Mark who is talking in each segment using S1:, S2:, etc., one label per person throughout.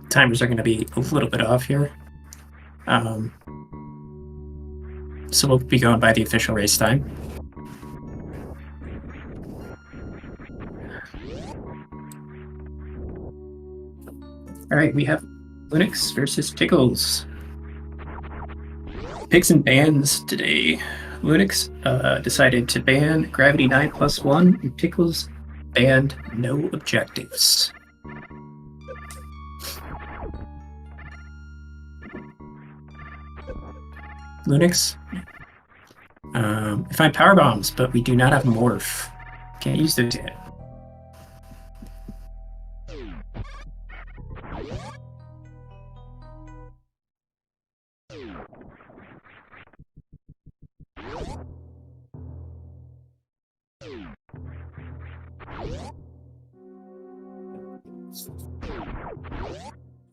S1: Timers are going to be a little bit off here. So we'll be going by the official race time. All right, we have Lunix versus Tickles. Picks and bans today. Lunix decided to ban Gravity 9+1, and Tickles banned No Objectives. Lunix. I find power bombs, but we do not have morph. Can't use those yet.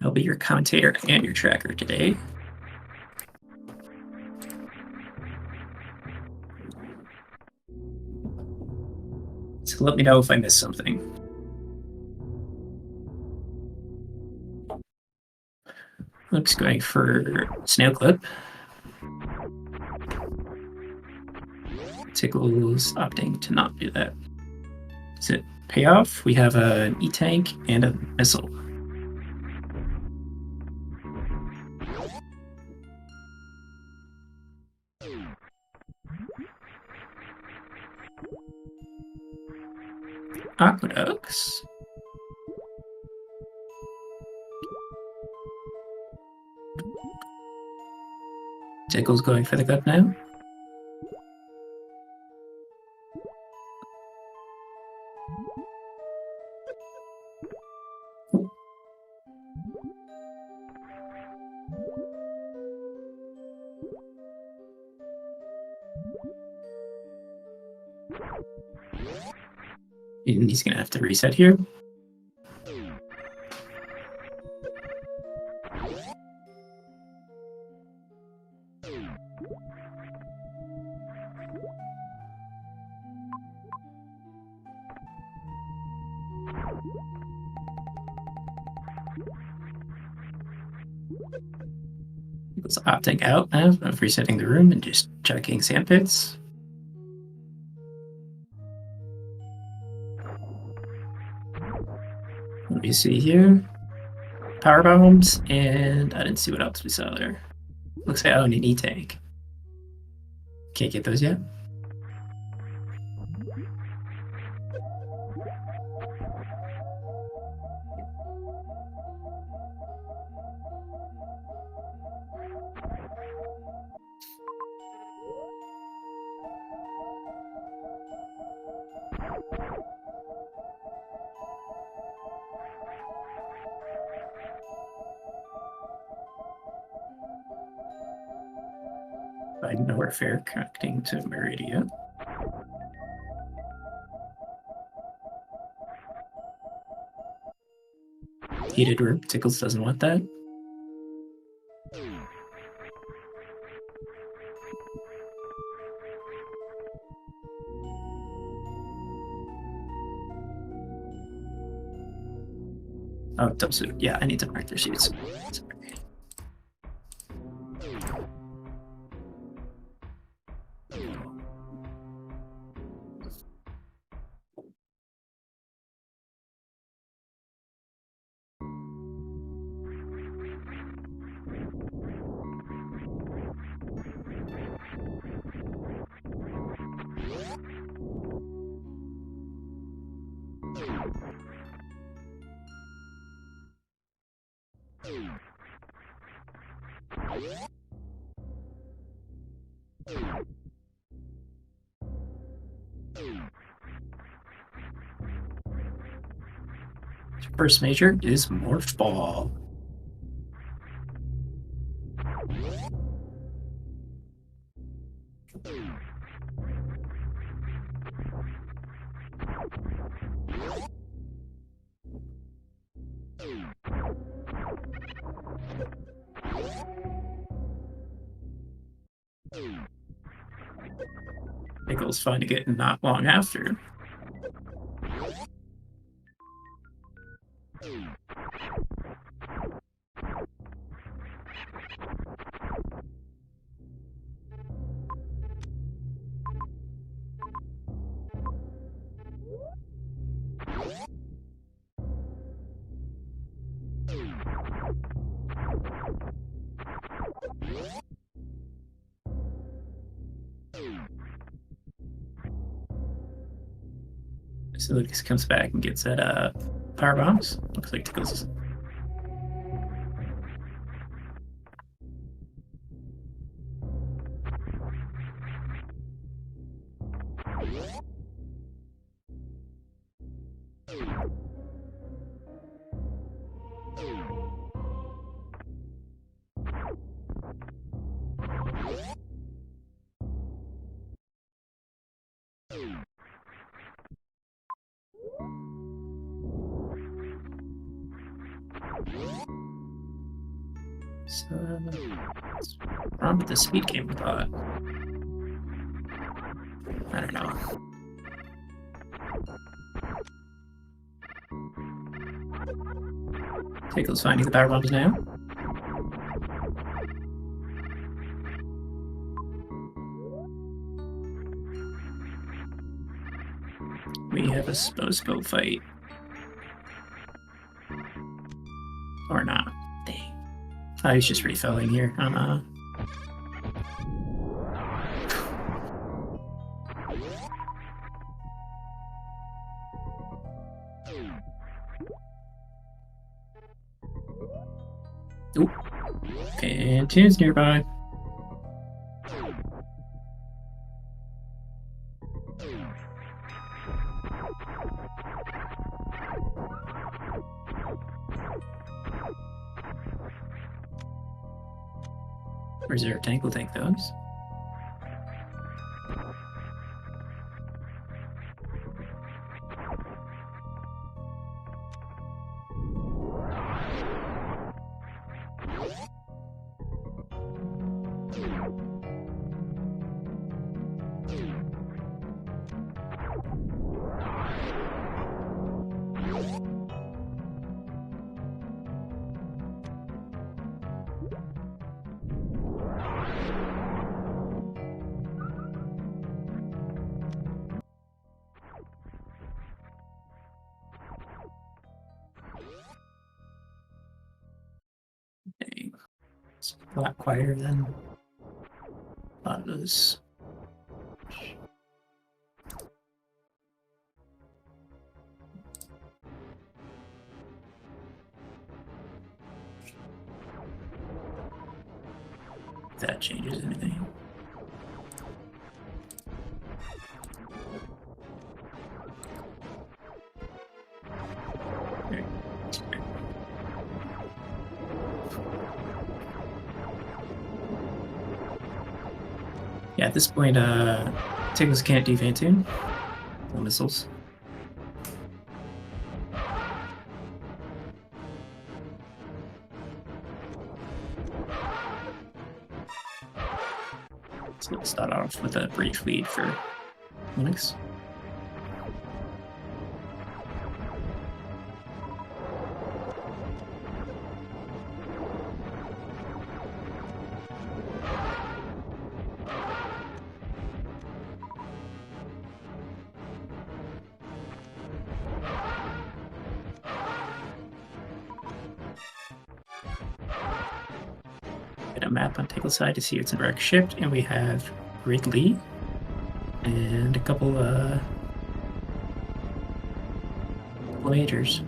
S1: I'll be your commentator and your tracker today. So let me know if I missed something. Looks going for Snail Clip. Tickles opting to not do that. Is it payoff? We have an E-Tank and a missile. Aqueducts. Tickle's going for the gut now. And he's going to have to reset here. He's opting out now of resetting the room and just checking sandpits. Let me see here. Power bombs, and I didn't see what else we saw there. Looks like I own an E-Tank. Can't get those yet. I know where fair connecting to Meridia. Heated room. Tickles doesn't want that. Oh, dump suit. Yeah, I need to mark their suits. Sorry. First major is Morph Ball. Pickle's finding it not long after. So Lucas comes back and gets at power bombs. Looks like Tickles. So, what's wrong with the speed game bot? I don't know. Tickle's finding the power bombs now. We have a Spo fight. Or not. Dang. Oh, he's just refilling here. Oop. And tunes nearby. Reserve tank will take those. Dang. It's a lot quieter than a lot of those. If that changes anything. Yeah, at this point, Tickles can't do Phantom. No missiles. So let's start off with a brief lead for Lunix. Get a map on Tickle's side to see it's in direct shift, and we have Ridley and a couple Voyagers.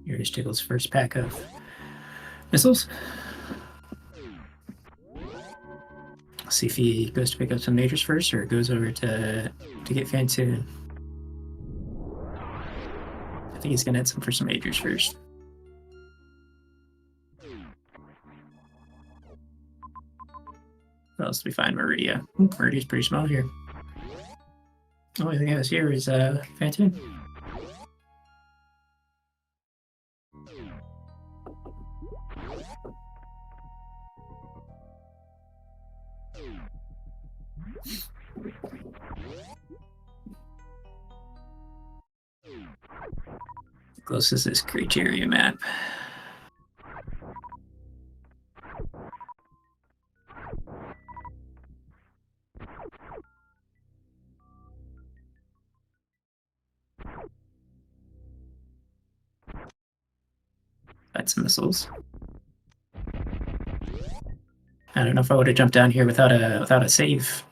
S1: Here's Tickle's first pack of missiles. See if he goes to pick up some majors first or goes over to get Fantoon. I think he's gonna hit some for some majors first. What else do we find? Meridia. Meridia's pretty small here. The only thing I was here is Fantoon. Closest is criteria map. That's missiles. I don't know if I would have jumped down here without a save.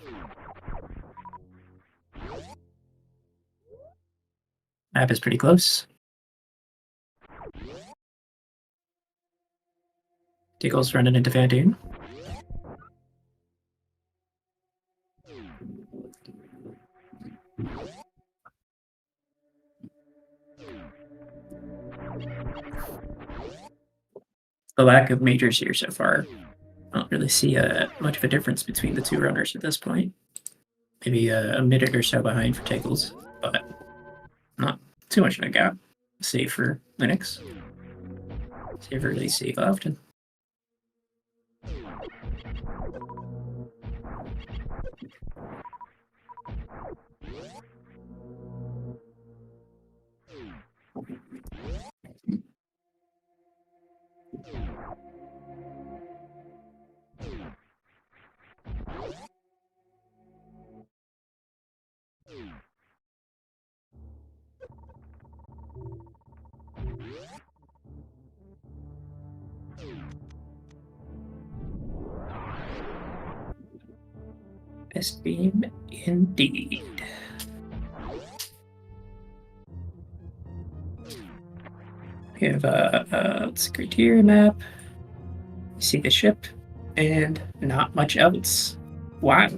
S1: Map is pretty close. Tickle's running into Fantoon. The lack of majors here so far. I don't really see much of a difference between the two runners at this point. Maybe a minute or so behind for Tickles, but not too much of a gap. Save for Lunix. Save really save often. Best beam indeed. We have let's see, criteria map. You see the ship, and not much else. Wow.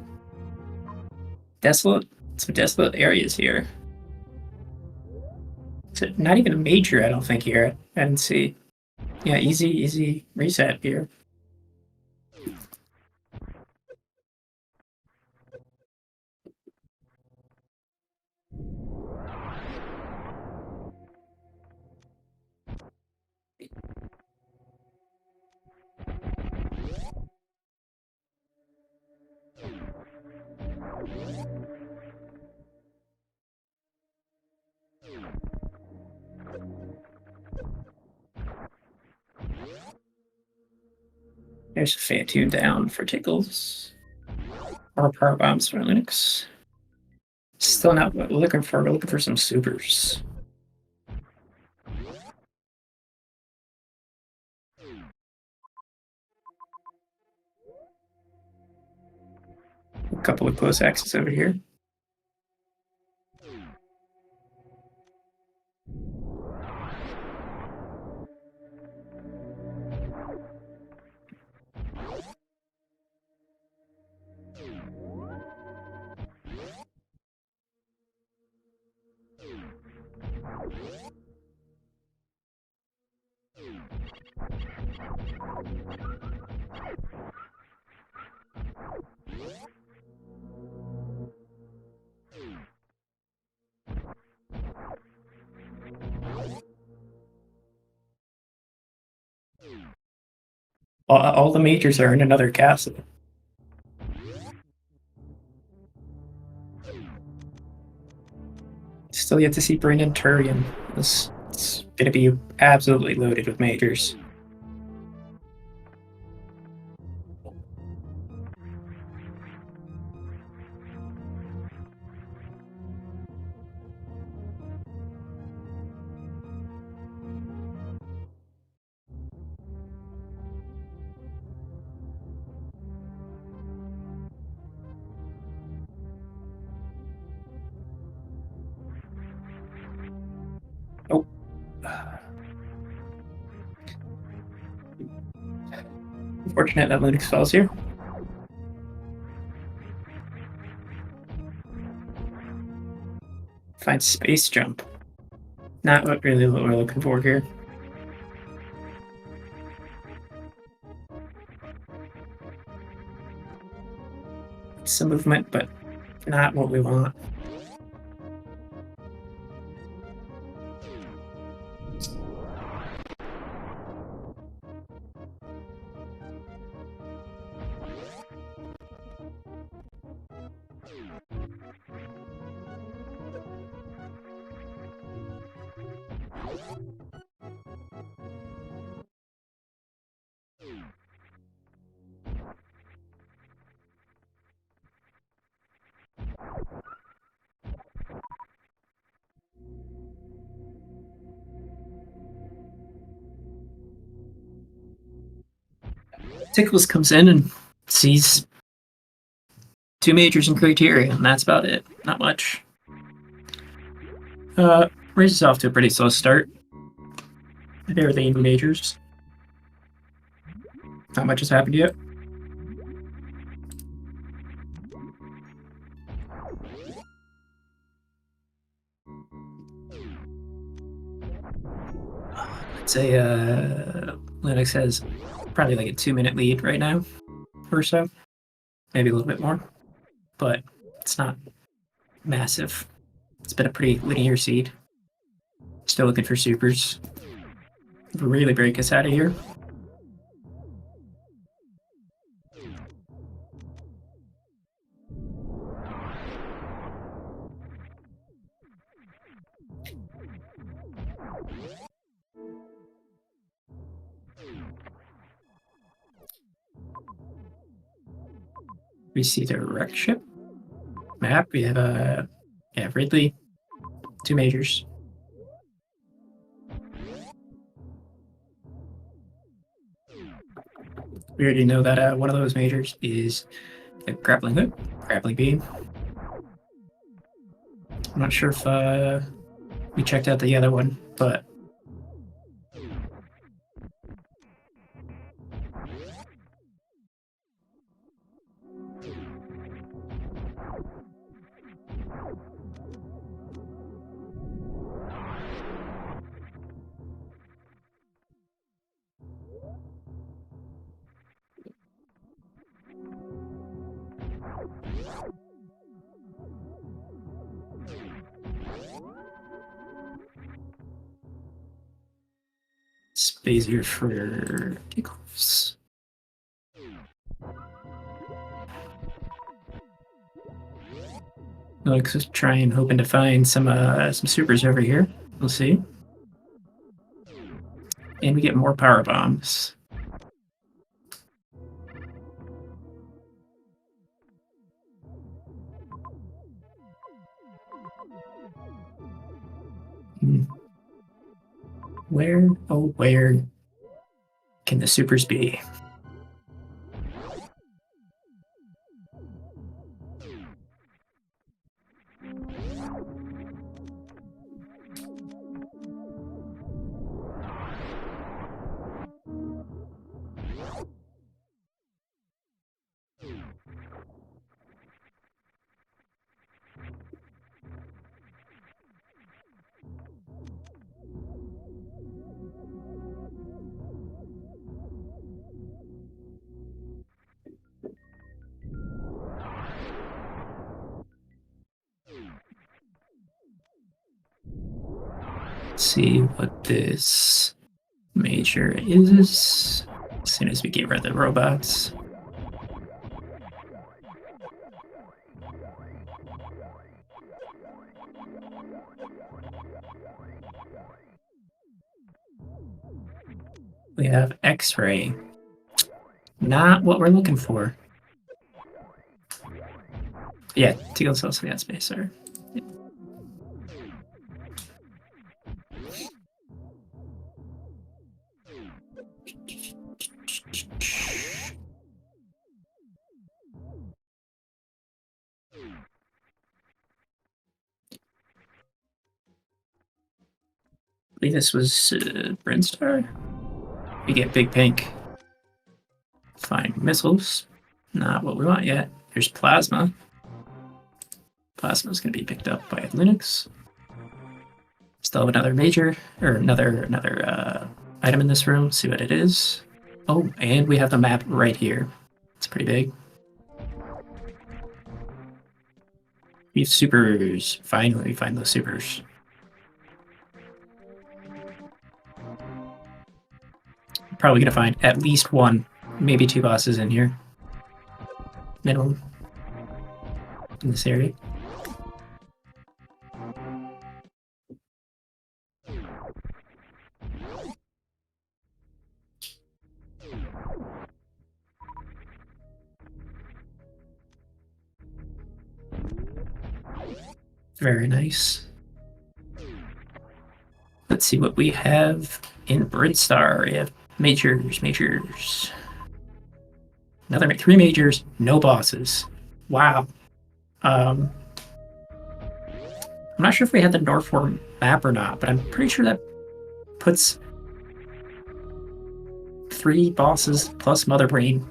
S1: Desolate, some desolate areas here. So not even a major, I don't think, here. I didn't see. Yeah, easy reset here. There's a Fantoon down for Tickles. Or power bombs for Lunix. Still not what we're looking for. We're looking for some supers. A couple of close axes over here. All the majors are in another castle. Still yet to see Brennan Turian. It's going to be absolutely loaded with majors. Oh. Unfortunate that Lunix falls here. Find space jump. Not what we're looking for here. Some movement, but not what we want. Tickles comes in and sees 2 majors and criteria, and that's about it. Not much. Raises off to a pretty slow start. They're the majors. Not much has happened yet. I'd say Lunix has probably like a 2-minute lead right now, or so. Maybe a little bit more, but it's not massive. It's been a pretty linear seed. Still looking for supers. Really break us out of here. We see the wreck ship map. We have Ridley, 2 majors. We already know that one of those majors is the grappling hook, grappling beam. I'm not sure if we checked out the other one, but space here for takeoffs. Looks like trying, hoping to find some supers over here. We'll see. And we get more power bombs. Where, oh, where can the supers be? Let's see what this major is as soon as we get rid of the robots. We have X-ray. Not what we're looking for. Yeah, TCKLZ also got spacer. Yeah. I believe this was Brinstar. We get Big Pink. Find missiles. Not what we want yet. There's Plasma. Plasma's going to be picked up by Lunix. Still have another major, or another item in this room. See what it is. Oh, and we have the map right here. It's pretty big. We have supers. Finally, we find those supers. Probably gonna find at least one, maybe two bosses in here. Minimum. In this area. Very nice. Let's see what we have in Brinstar. We have majors. Another 3 majors, no bosses. Wow. I'm not sure if we had the Northform map or not, but I'm pretty sure that puts 3 bosses plus Mother Brain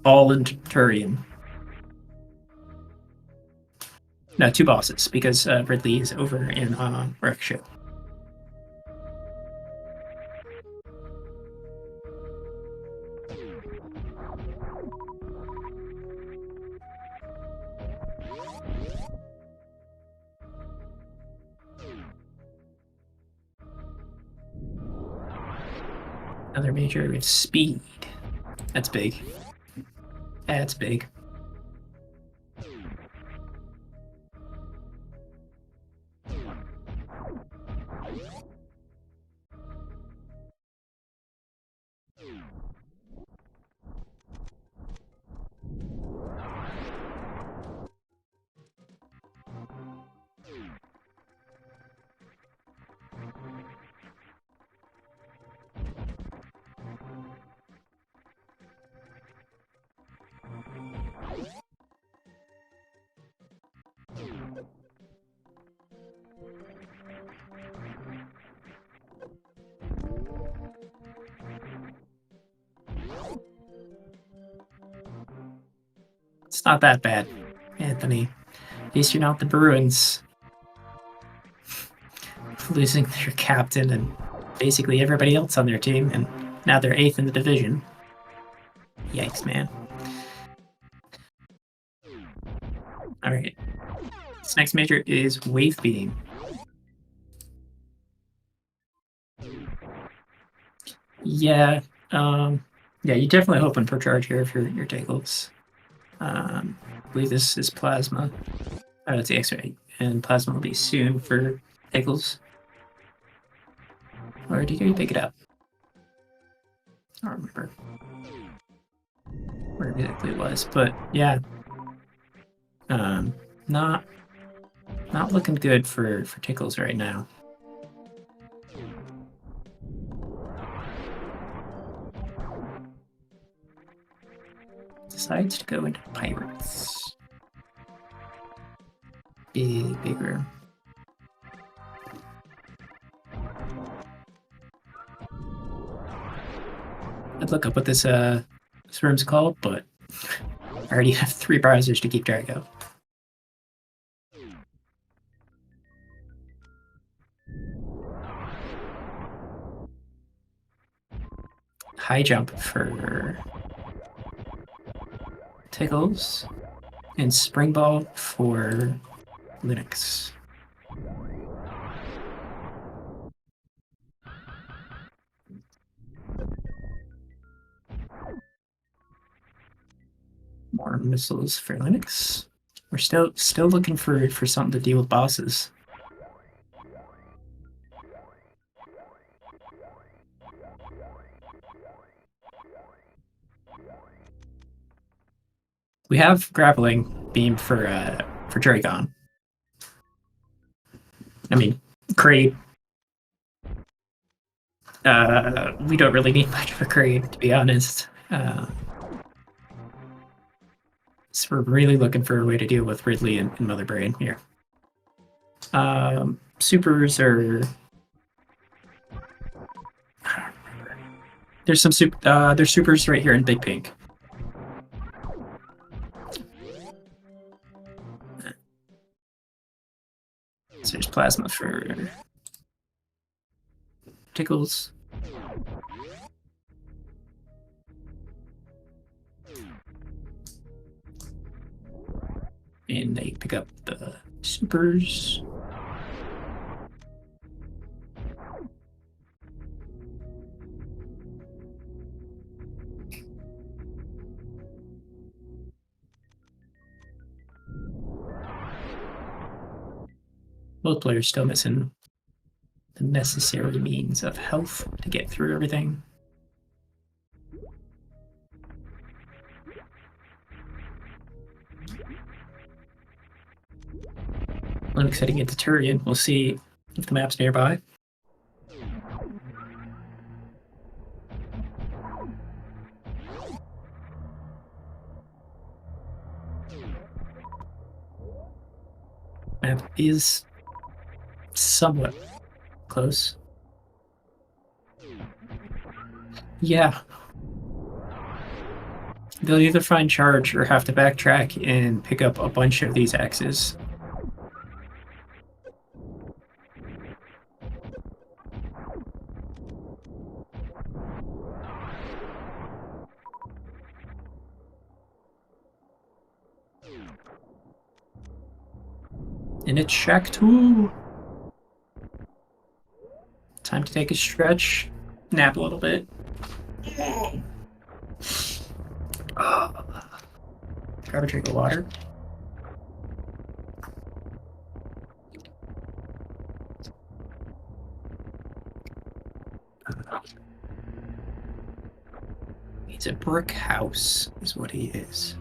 S1: all into Turian. No, 2 bosses, because Ridley is over in Wreckship. Another major, we have speed. That's big. That's big. It's not that bad, Anthony. At least you're not the Bruins. Losing their captain and basically everybody else on their team, and now they're 8th in the division. Yikes, man. Alright. This next major is Wave Beam. Yeah, you're definitely hoping for charge here for your tackles. I believe this is Plasma. Oh, it's the X-ray, and Plasma will be soon for tackles. Or did you pick it up? I don't remember where exactly it was, but yeah. Not looking good for Tickles right now. Decides to go into Pirates. Big room. I'd look up what this room's called, but I already have 3 browsers to keep track of. High jump for Tickles, and Spring Ball for Lunix. More missiles for Lunix. We're still looking for something to deal with bosses. We have grappling beam for Dragon. I mean, Kraid. We don't really need much of a Kraid, to be honest. So we're really looking for a way to deal with Ridley and Mother Brain here. Supers are... I don't remember. There's some there's supers right here in Big Pink. So there's Plasma for Tickles. And they pick up the supers. Both players still missing the necessary means of health to get through everything. Lunix heading into Turian. We'll see if the map's nearby. Map is somewhat close. Yeah. They'll either find charge or have to backtrack and pick up a bunch of these axes. And it's Shack 2. Time to take a stretch, nap a little bit. Grab a drink of water. He's a brick house, is what he is.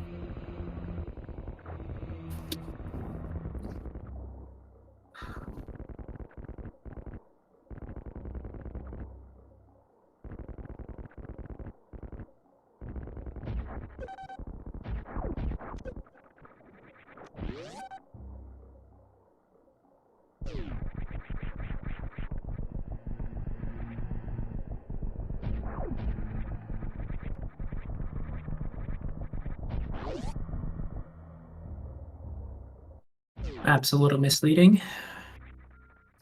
S1: Map's a little misleading.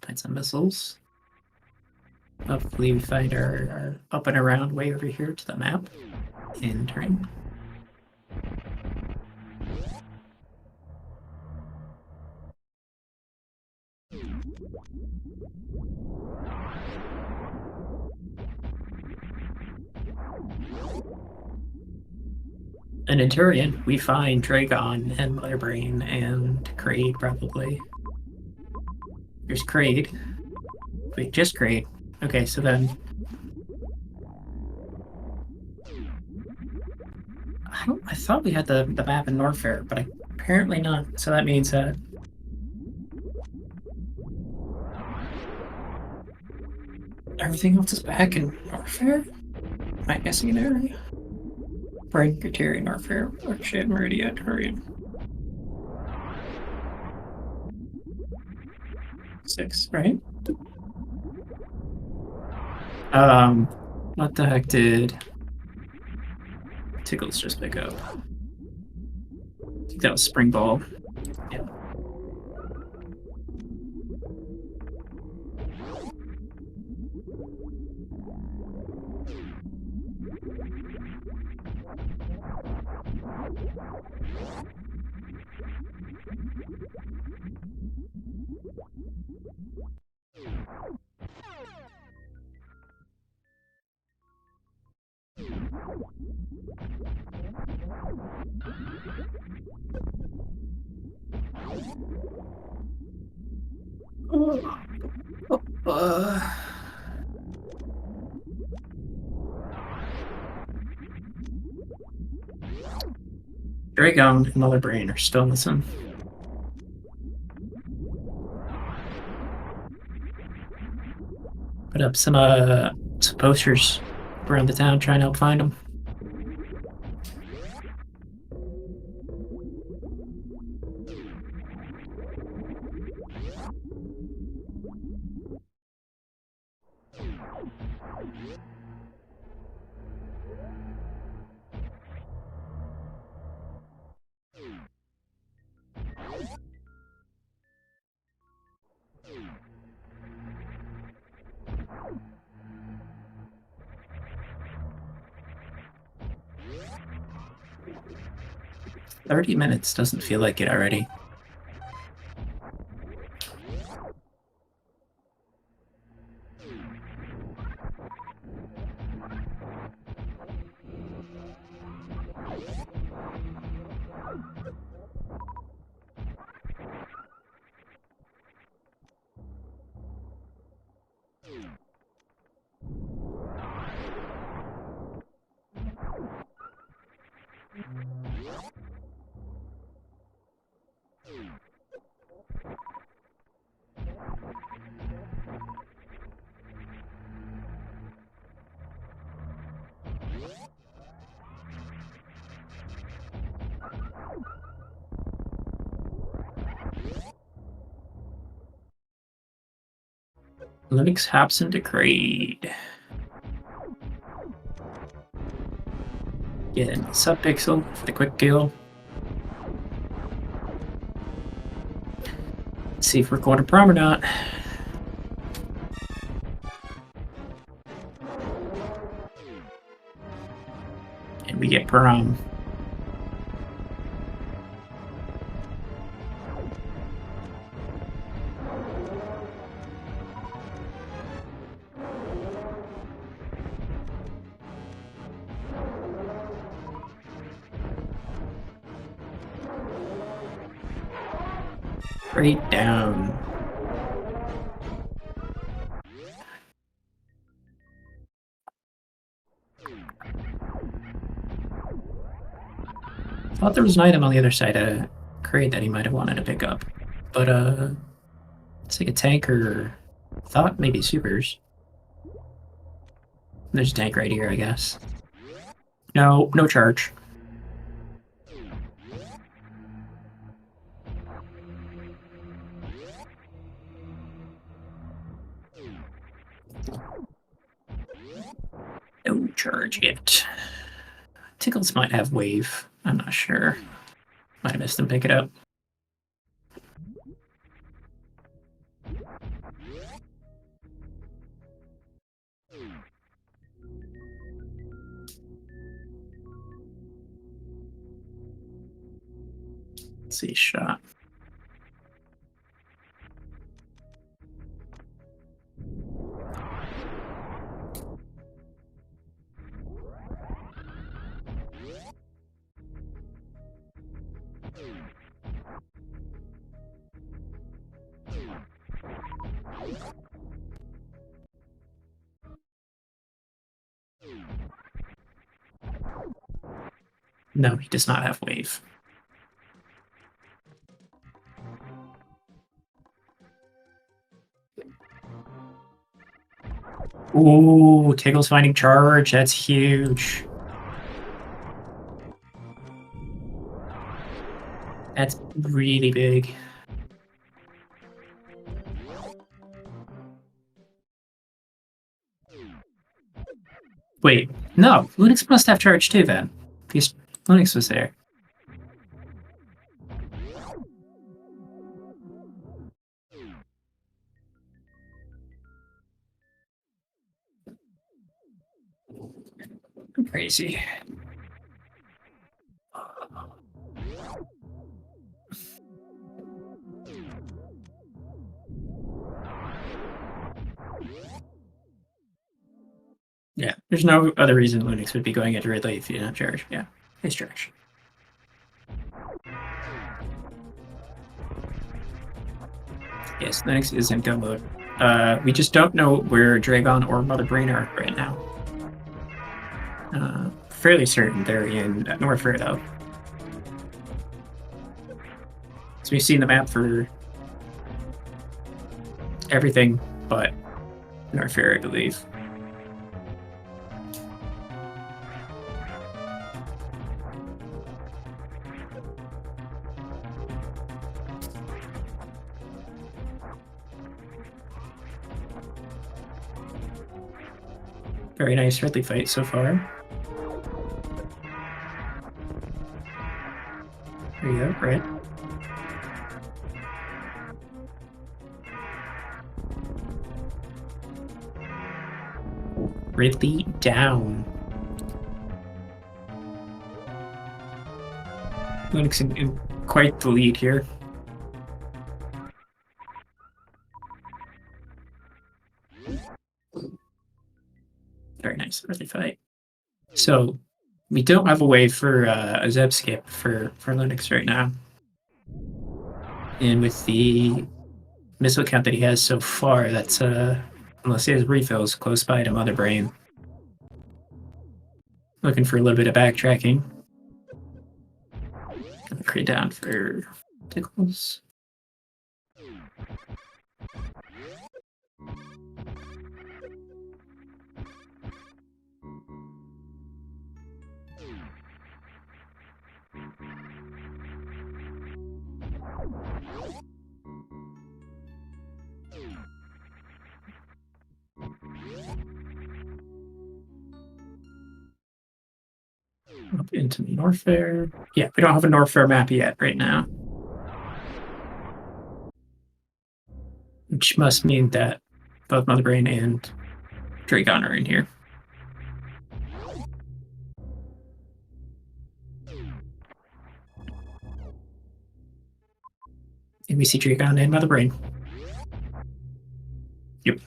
S1: Find some missiles. Hopefully we find our up and around way over here to the map in turn. And in Turian, we find Dragon and Motherbrain and Kraid, probably. There's Kraid. Wait, just Kraid. Okay, so then... I thought we had the map in Norfair, but apparently not. So that means that... everything else is back in Norfair? Am I guessing an area? Brain, Criterion, Norfair, Workshed, Meridia, Turian. 6, right? What the heck did Tickles just pick up? I think that was Spring Ball. Yeah. Dragon and Motherbrain are still missing. Put up some posters around the town trying to help find them. 30 minutes doesn't feel like it already. Lunix hops into grade. Getting Subpixel for the quick kill. Let's see if we're going to prom or not. And we get prom. Straight down. Thought there was an item on the other side of a crate that he might have wanted to pick up. But it's like a tank or thought maybe supers. There's a tank right here, I guess. No charge. No charge yet. Tickles might have wave. I'm not sure. Might have missed him pick it up. Let's see, shot. No, he does not have wave. Ooh, Tiggle's finding charge. That's huge. That's really big. Wait, no. Lunix must have charge too then. Because Lunix was there. I'm crazy. Yeah, there's no other reason Lunix would be going into Ridley if you don't charge. Yeah, it's charge. Yes, Lunix is in go mode. We just don't know where Dragon or Mother Brain are right now. Fairly certain they're in North Fair though. So we've seen the map for everything but North Fair, I believe. Very nice Ridley fight so far. There you go, right? Ridley down. Lunix in quite the lead here. Very nice early fight. So we don't have a way for a Zeb skip for Lunix right now. And with the missile count that he has so far, that's unless he has refills close by to Mother Brain. Looking for a little bit of backtracking. Crate down for Tickles. Up into Norfair. Yeah, we don't have a Norfair map yet right now. Which must mean that both Mother Brain and Dragon are in here. And we see Dragon and Mother Brain. Yep.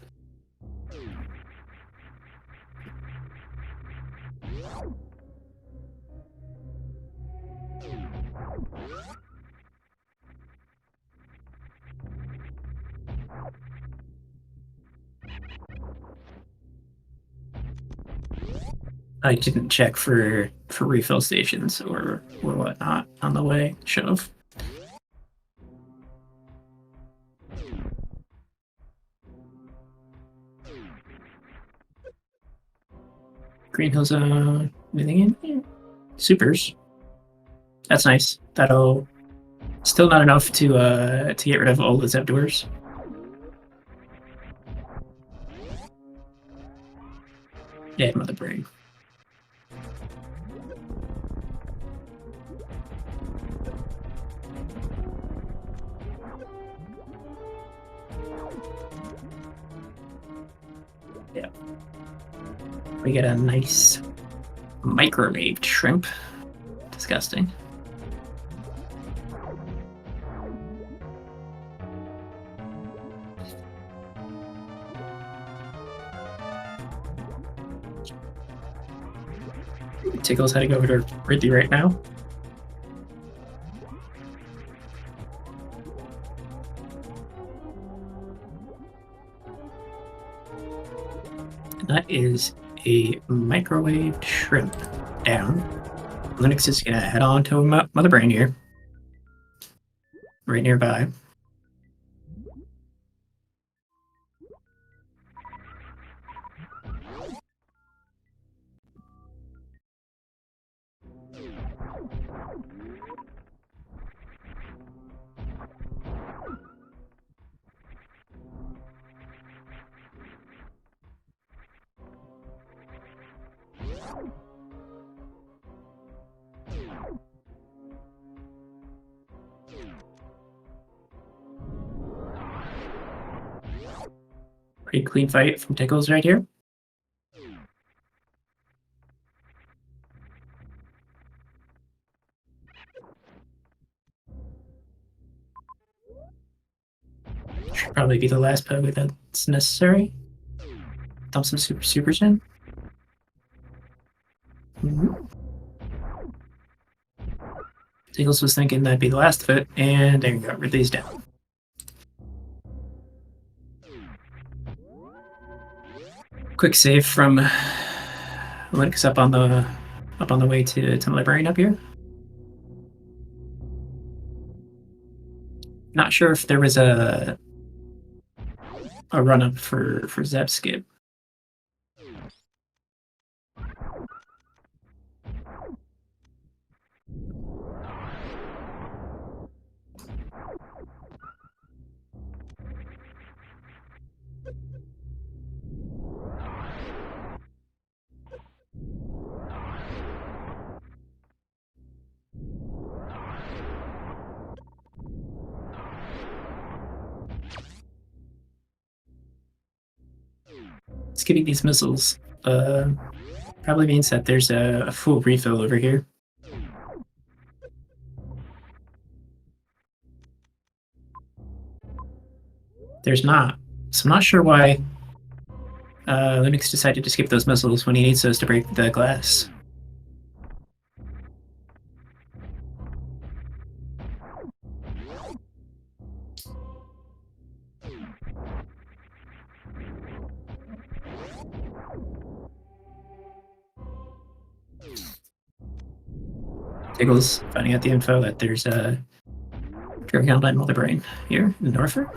S1: I didn't check for refill stations or whatnot on the way. Should have. Green Hills anything in here? Supers. That's nice. That'll still not enough to get rid of all the Zeb doors. Yeah, Mother Brain. Yeah. We get a nice microwaved shrimp. Disgusting. Tickle's heading over to Ridley right now. And that is a microwaved shrimp down. Lunix is gonna head on to Mother Brain here. Right nearby. Pretty clean fight from Tickles right here. Should probably be the last Pogo that's necessary. Dump some supers in. Tickles was thinking that'd be the last of it, and there you go, Ridley's down. Quick save from Lunix up on the way to Mother Brain up here. Not sure if there was a run up for Zeb skip. Skipping these missiles probably means that there's a full refill over here. There's not. So I'm not sure why Lunix decided to skip those missiles when he needs those to break the glass. Tiggles finding out the info that there's a Dragon Online Multibrain here in Norfolk.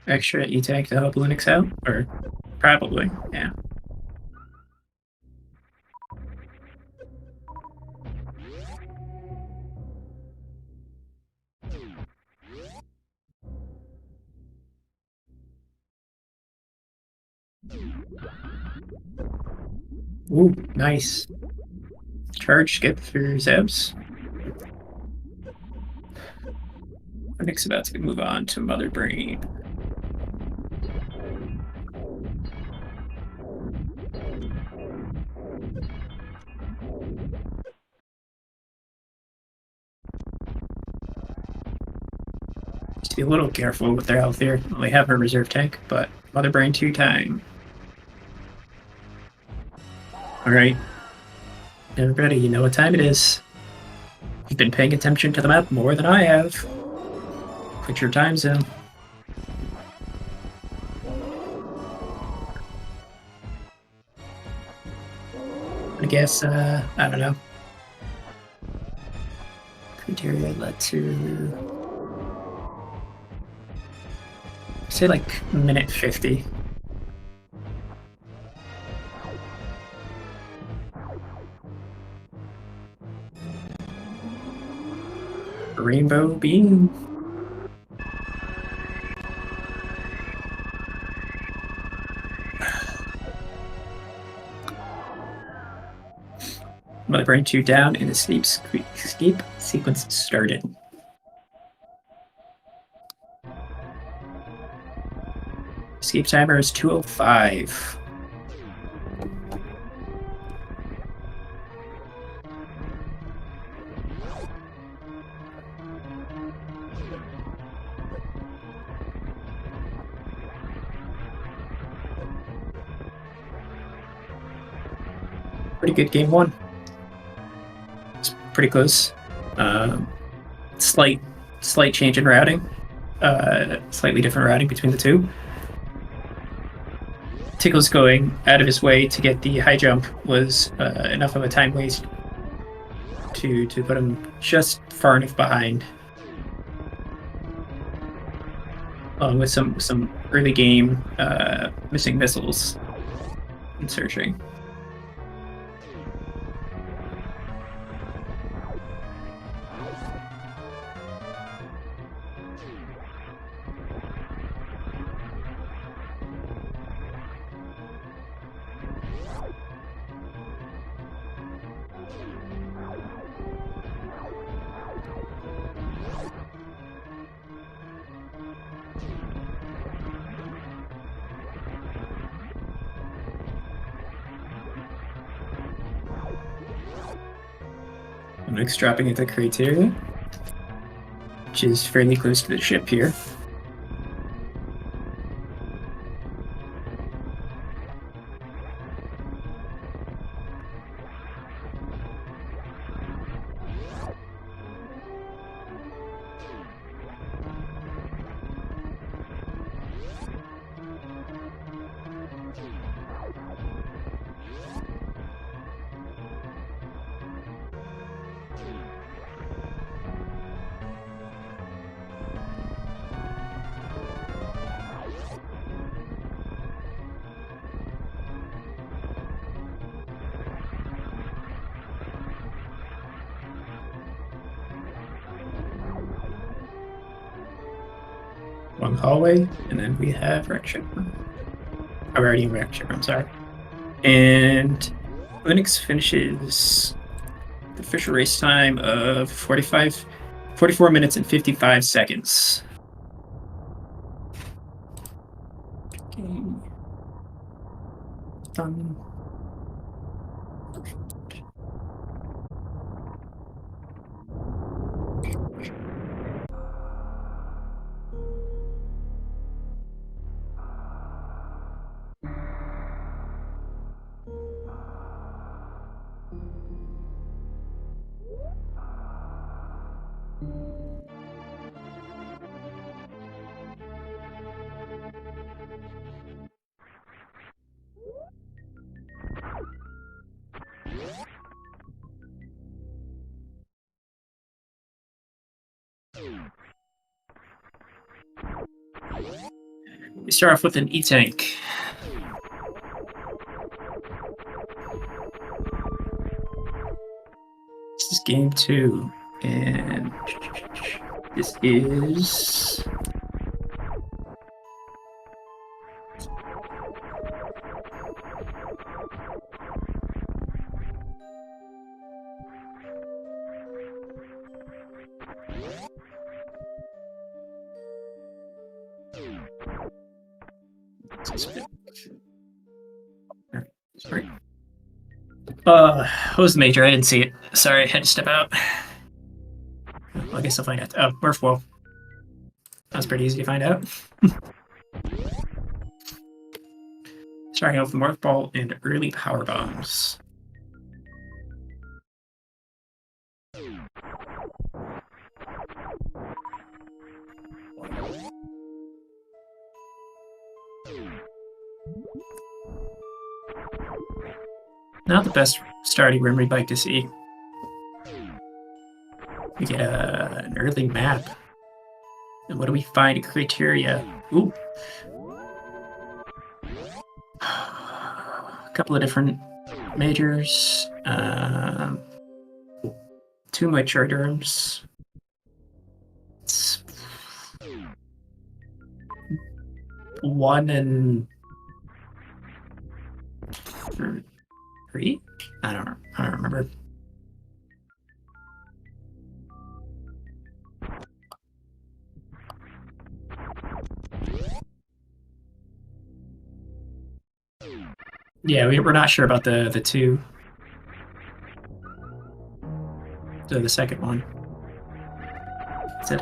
S1: Extra E-Tag to help Lunix out? Or probably, yeah. Ooh, nice. Charge skip for Zebs. Lunix about to move on to Mother Brain. Just be a little careful with their health here. They have a reserve tank, but Mother Brain 2 time. Alright. Everybody, you know what time it is. You've been paying attention to the map more than I have. Put your times in. I guess, I don't know. Criteria led to... say like minute 50. Rainbow Beam. Mother Brain 2 down and the escape sequence started. Escape timer is 2:05. Pretty good game one. It's pretty close. Slight change in routing. Slightly different routing between the two. Tickle's going out of his way to get the high jump was enough of a time waste to put him just far enough behind. Along with some early game missing missiles and searching. Lunix dropping into criteria, which is fairly close to the ship here. One hallway, and then we have wreck ship. I'm already in wreck ship, I'm sorry. And Lunix finishes the official race time of 44 minutes and 55 seconds. Okay. Done. We start off with an E-Tank. This is game 2, and this is... Sorry. What was the major? I didn't see it. Sorry, I had to step out. Well, I guess I'll find out. Oh, Murph Wall. That was pretty easy to find out. Starting off with Morph Ball and early power bombs. Not the best starting room we'd like to see. We get an early map. And what do we find? Criteria. Ooh. A couple of different majors. 2 Metroid rooms. It's 1 and 3? I don't remember. Yeah, we're not sure about the 2. So the second one. Is it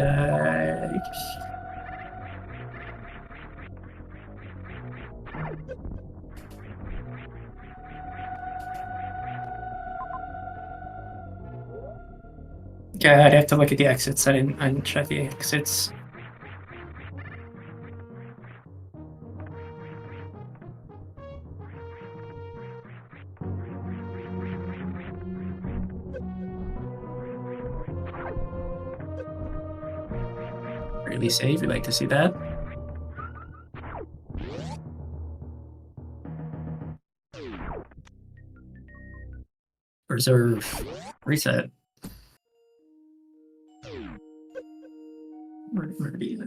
S1: yeah, I'd have to look at the exits. I didn't check the exits. Really safe. We'd like to see that. Reserve. Reset. Where do you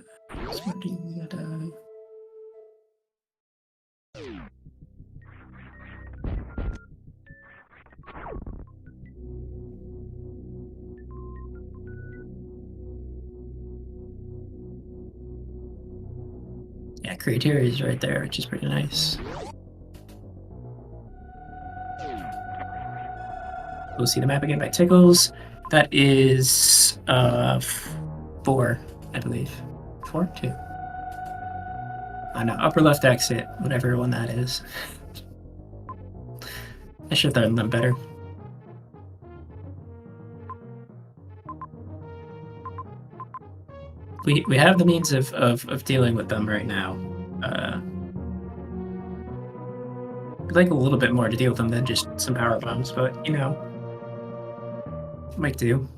S1: get yeah, criteria is right there, which is pretty nice. We'll see the map again by Tickles. That is 4, I believe. 4? 2. I know, upper left exit, whatever one that is. I should have done them better. We have the means of dealing with them right now. We'd like a little bit more to deal with them than just some power bombs, but you know, might do.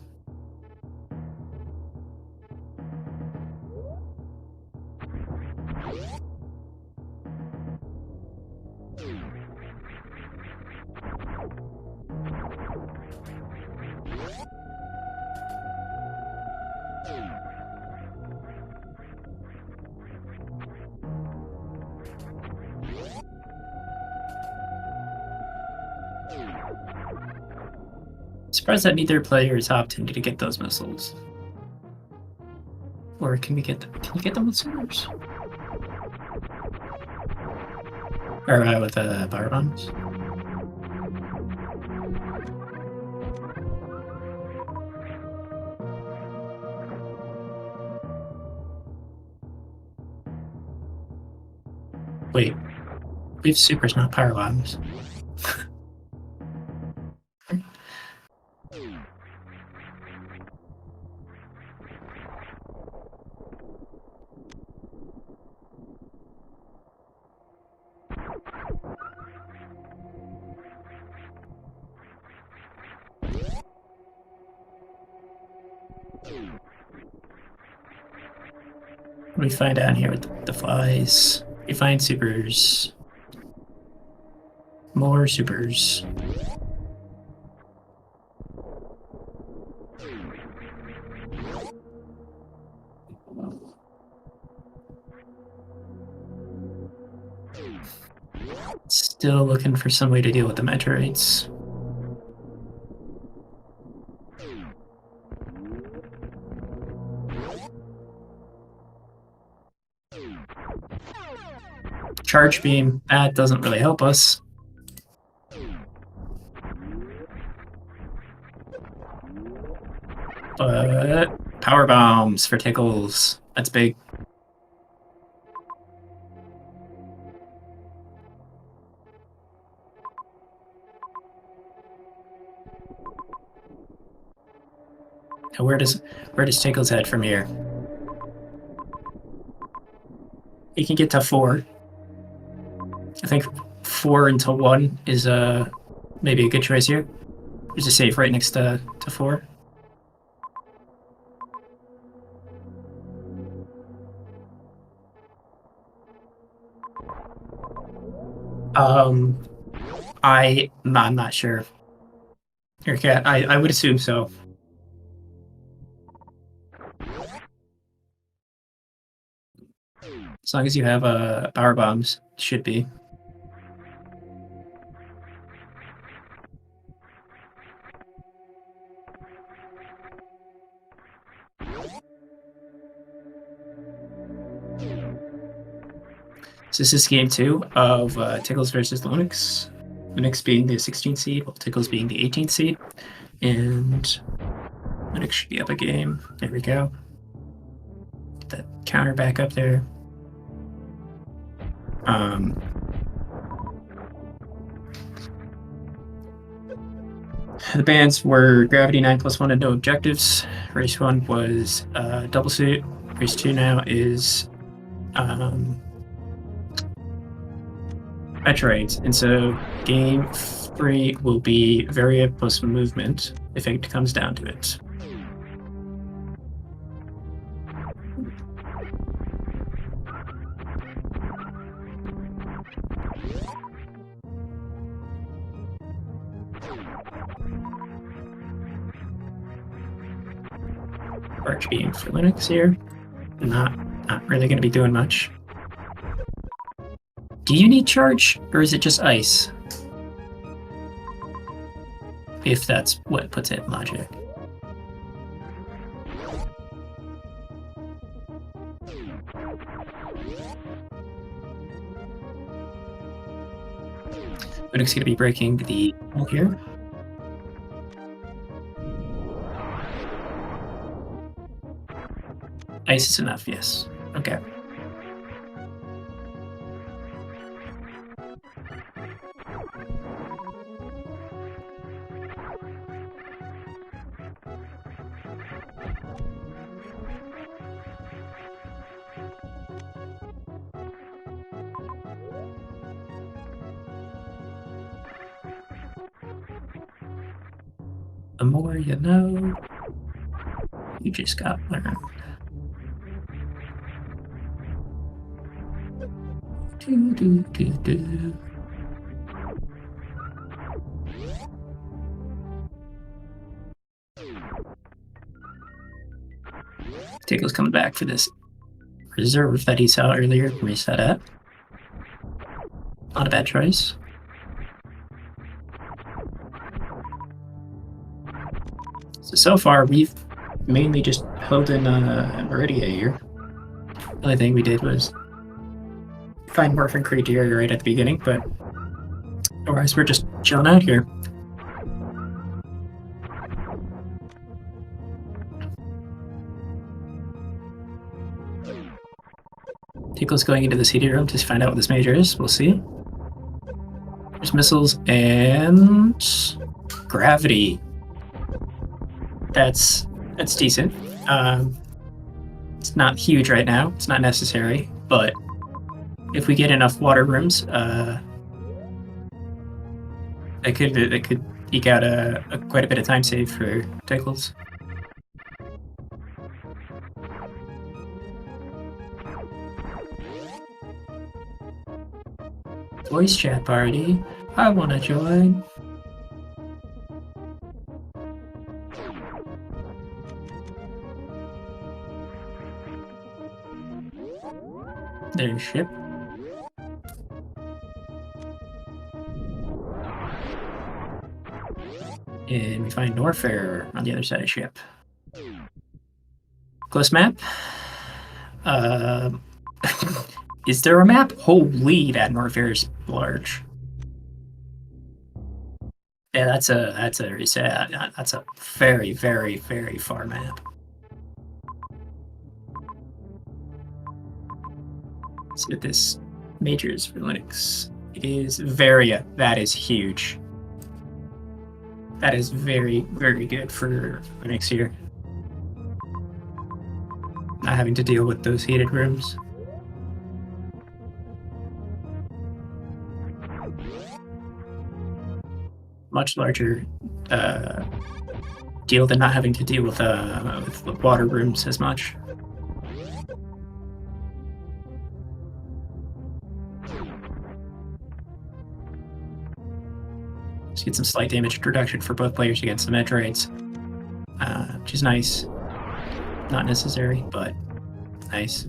S1: Surprised that neither player is opting to get those missiles. Or can we get them? Can you get them with supers? Or with power bombs? Wait, we have supers, not power bombs. What do we find down here with the flies? We find supers. More supers. Still looking for some way to deal with the Metroids. Charge beam, that doesn't really help us. But power bombs for tickles, that's big. Now where does Tickles head from here? He can get to 4. I think 4 into 1 is maybe a good choice here. There's a safe right next to 4. I'm not sure. Okay, I would assume so. As long as you have power bombs, should be. So this is game 2 of Tickles versus Lunix. Lunix being the 16th seed, while Tickles being the 18th seed. And Lunix should be up a game. There we go. Get that counter back up there. The bans were Gravity 9+1 and no objectives. Race 1 was double suit. Race 2 now is Metroids. And so game 3 will be variable plus movement if it comes down to it. Arch beam for Lunix here. Not really going to be doing much. Do you need charge, or is it just ice? If that's what puts it in logic. Lunix going to be breaking the wall here. Ice is enough, yes. Okay. The more you know, you just got learned. Tickle's coming back for this reserve that he saw earlier. Reset it. Not a bad choice. So far, we've mainly just held in Meridia here. The only thing we did was find Morphin Criteria right at the beginning, but otherwise we're just chilling out here. Tickle's going into the CD room to find out what this major is. We'll see. There's missiles and gravity. That's decent. It's not huge right now. It's not necessary, but if we get enough water rooms, it could eke out quite a bit of time save for Tickles. Voice chat party. I want to join. There's ship. And we find Norfair on the other side of ship. Close map. Is there a map? Holy, that Norfair is large. Yeah, that's a reset. That's a very, very, very far map. Let's see what this major is for Lunix. It is Varia. That is huge. That is very, very good for Lunix here. Not having to deal with those heated rooms. Much larger deal than not having to deal with water rooms as much. Let's get some slight damage reduction for both players against the Metroids, which is nice. Not necessary, but nice.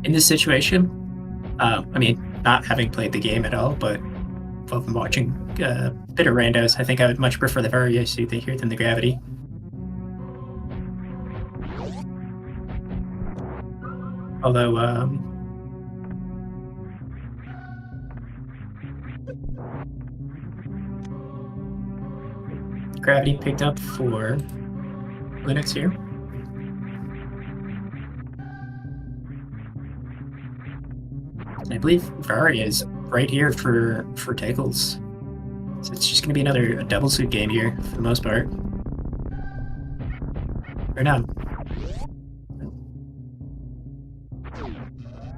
S1: In this situation, I mean, not having played the game at all, but from watching a bit of randos, I think I would much prefer the Varia suit here than the Gravity. Although, Gravity picked up for Lunix here. And I believe Varia is right here for Tackles. So it's just going to be another double suit game here for the most part. Or no.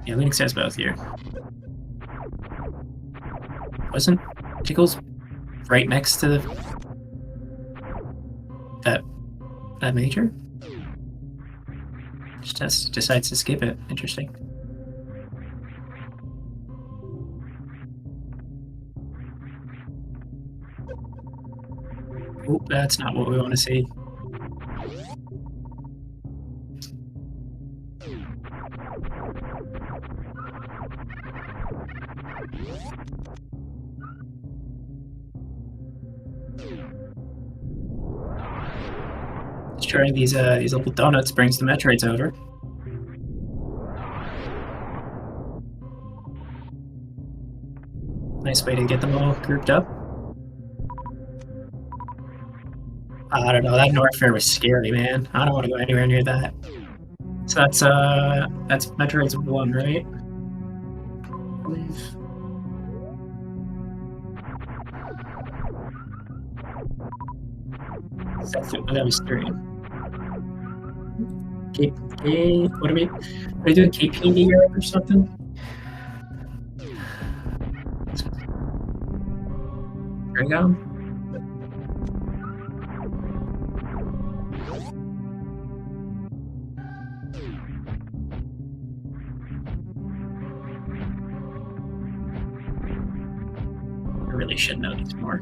S1: Yeah, Lunix has both here. Wasn't Tickles right next to that major? Just decides to skip it. Interesting. Oh, that's not what we want to see. Destroying these little donuts brings the Metroids over. Nice way to get them all grouped up. I don't know, that Norfair was scary, man. I don't want to go anywhere near that. So that's Metroid's 1, right? I believe. That was 3. What are we doing? KP or something? There we go. I really should know these more.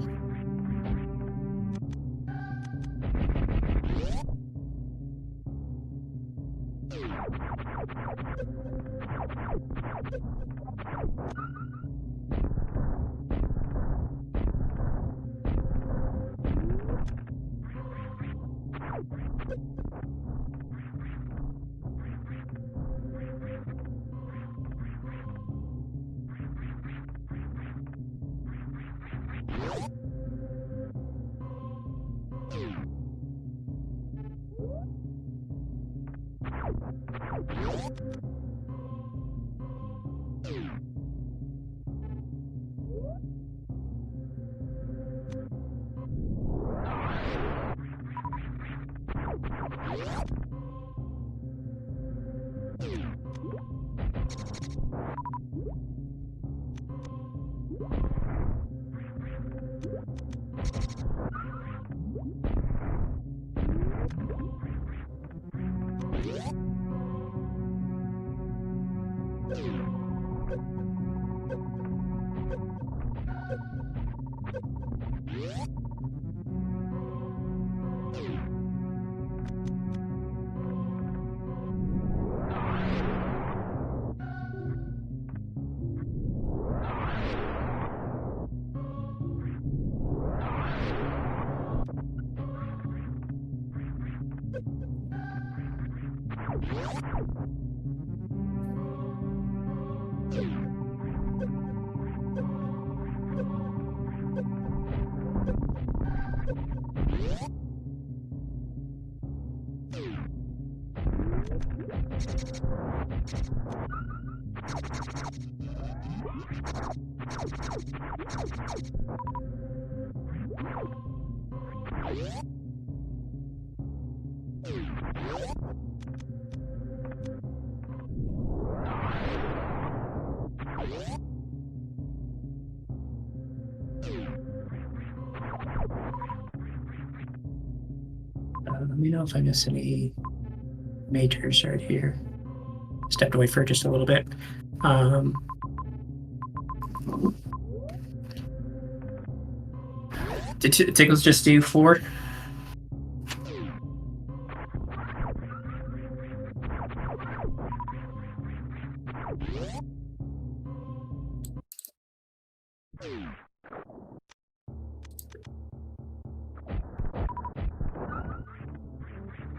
S1: Let me know if I miss any majors right here. Stepped away for just a little bit. Did Tickles just do 4?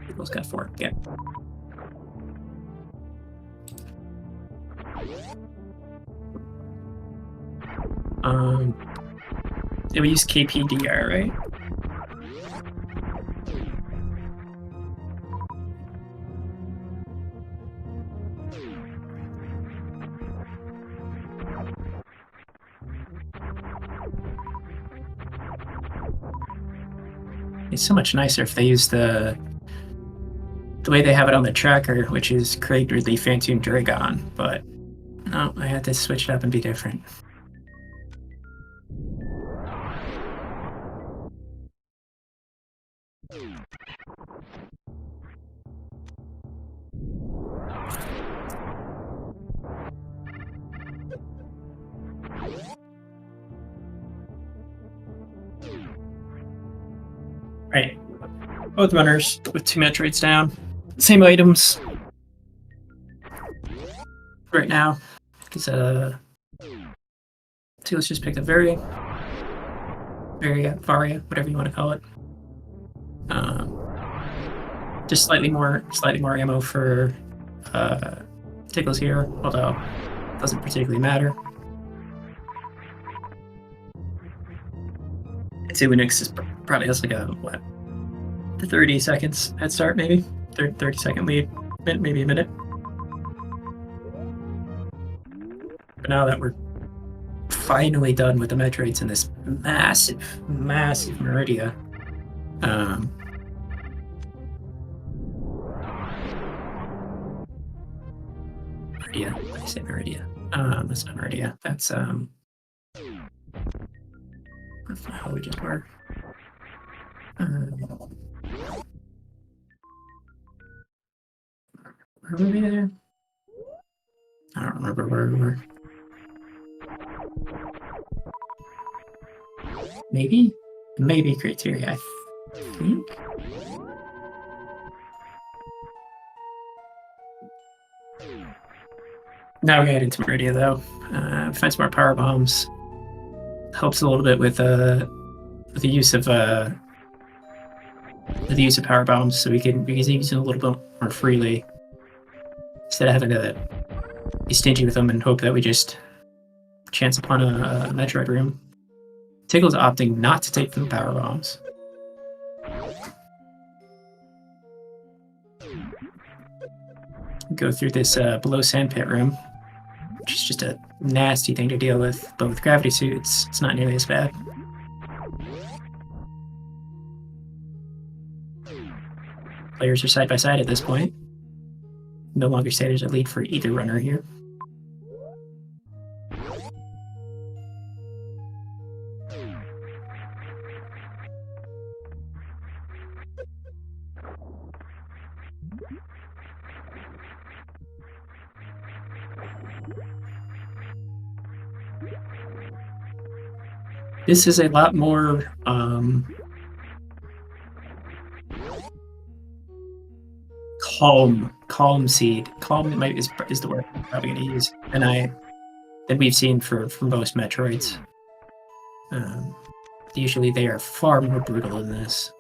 S1: Tickles got 4. Yeah. Yeah, we use KPDR, right? It's so much nicer if they use the way they have it on the tracker, which is Craig Ridley Phantom Dragon, but no, I had to switch it up and be different. Right. Both runners with 2 Metroids down. Same items. Right now. Because let's just pick the Varia, whatever you want to call it. Just slightly more ammo for Tickles here, although it doesn't particularly matter. I'd say Lunix probably has like a, what, 30 seconds head start, maybe? 30-second lead, maybe a minute. But now that we're finally done with the Metroids in this massive Meridia, Meridia, what did I say Meridia? That's not Meridia, that's not how we just were. Where were we there? I don't remember where we were. Maybe criteria, I think. Now we're heading to Meridia, though. Find some more power bombs. Helps a little bit with the use of power bombs, so we can use them a little bit more freely instead of having to be stingy with them and hope that we just chance upon a Metroid room. Tickle's opting not to take the power bombs. Go through this below sandpit room, which is just a nasty thing to deal with, but with gravity suits, it's not nearly as bad. Players are side by side at this point. No longer say there's a lead for either runner here. This is a lot more calm seed. Calm is the word I'm probably going to use than we've seen from most Metroids. Usually they are far more brutal than this.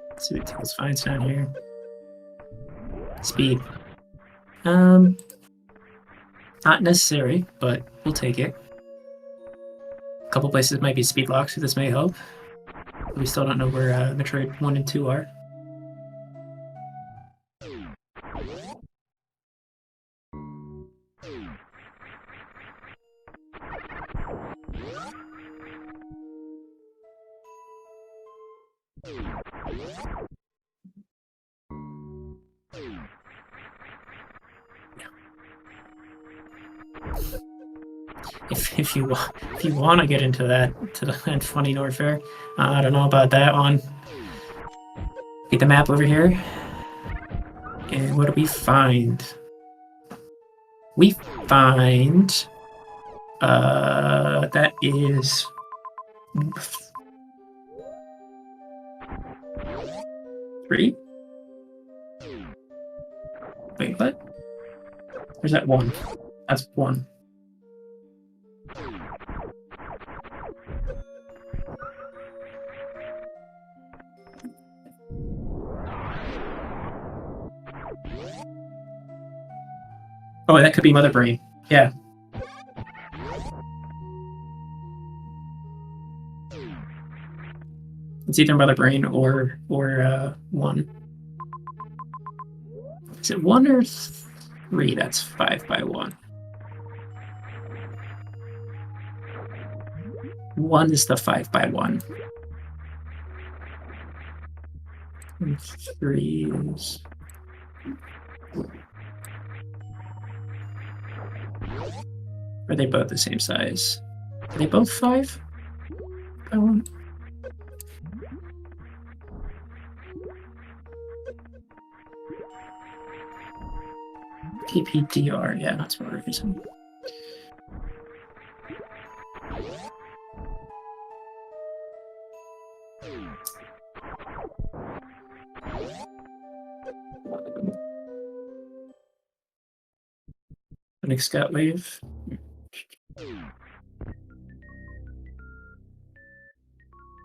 S1: Let's see what Tickles finds down here. Speed. Not necessary, but we'll take it. couple places might be speed locks, so this may help. We still don't know where Metroid 1 and 2 are. If you want to get into that funny warfare, I don't know about that one. Get the map over here, and what do we find? We find that is 3. Wait, what? Where's that 1? That's 1. Oh, that could be Mother Brain. Yeah. It's either Mother Brain or 1. Is it 1 or 3? That's 5 by 1. 1 is the 5 by 1. And 3 is... Are they both the same size? Are they both 5 by 1? PPDR, yeah, that's what we're using. Lunix got wave.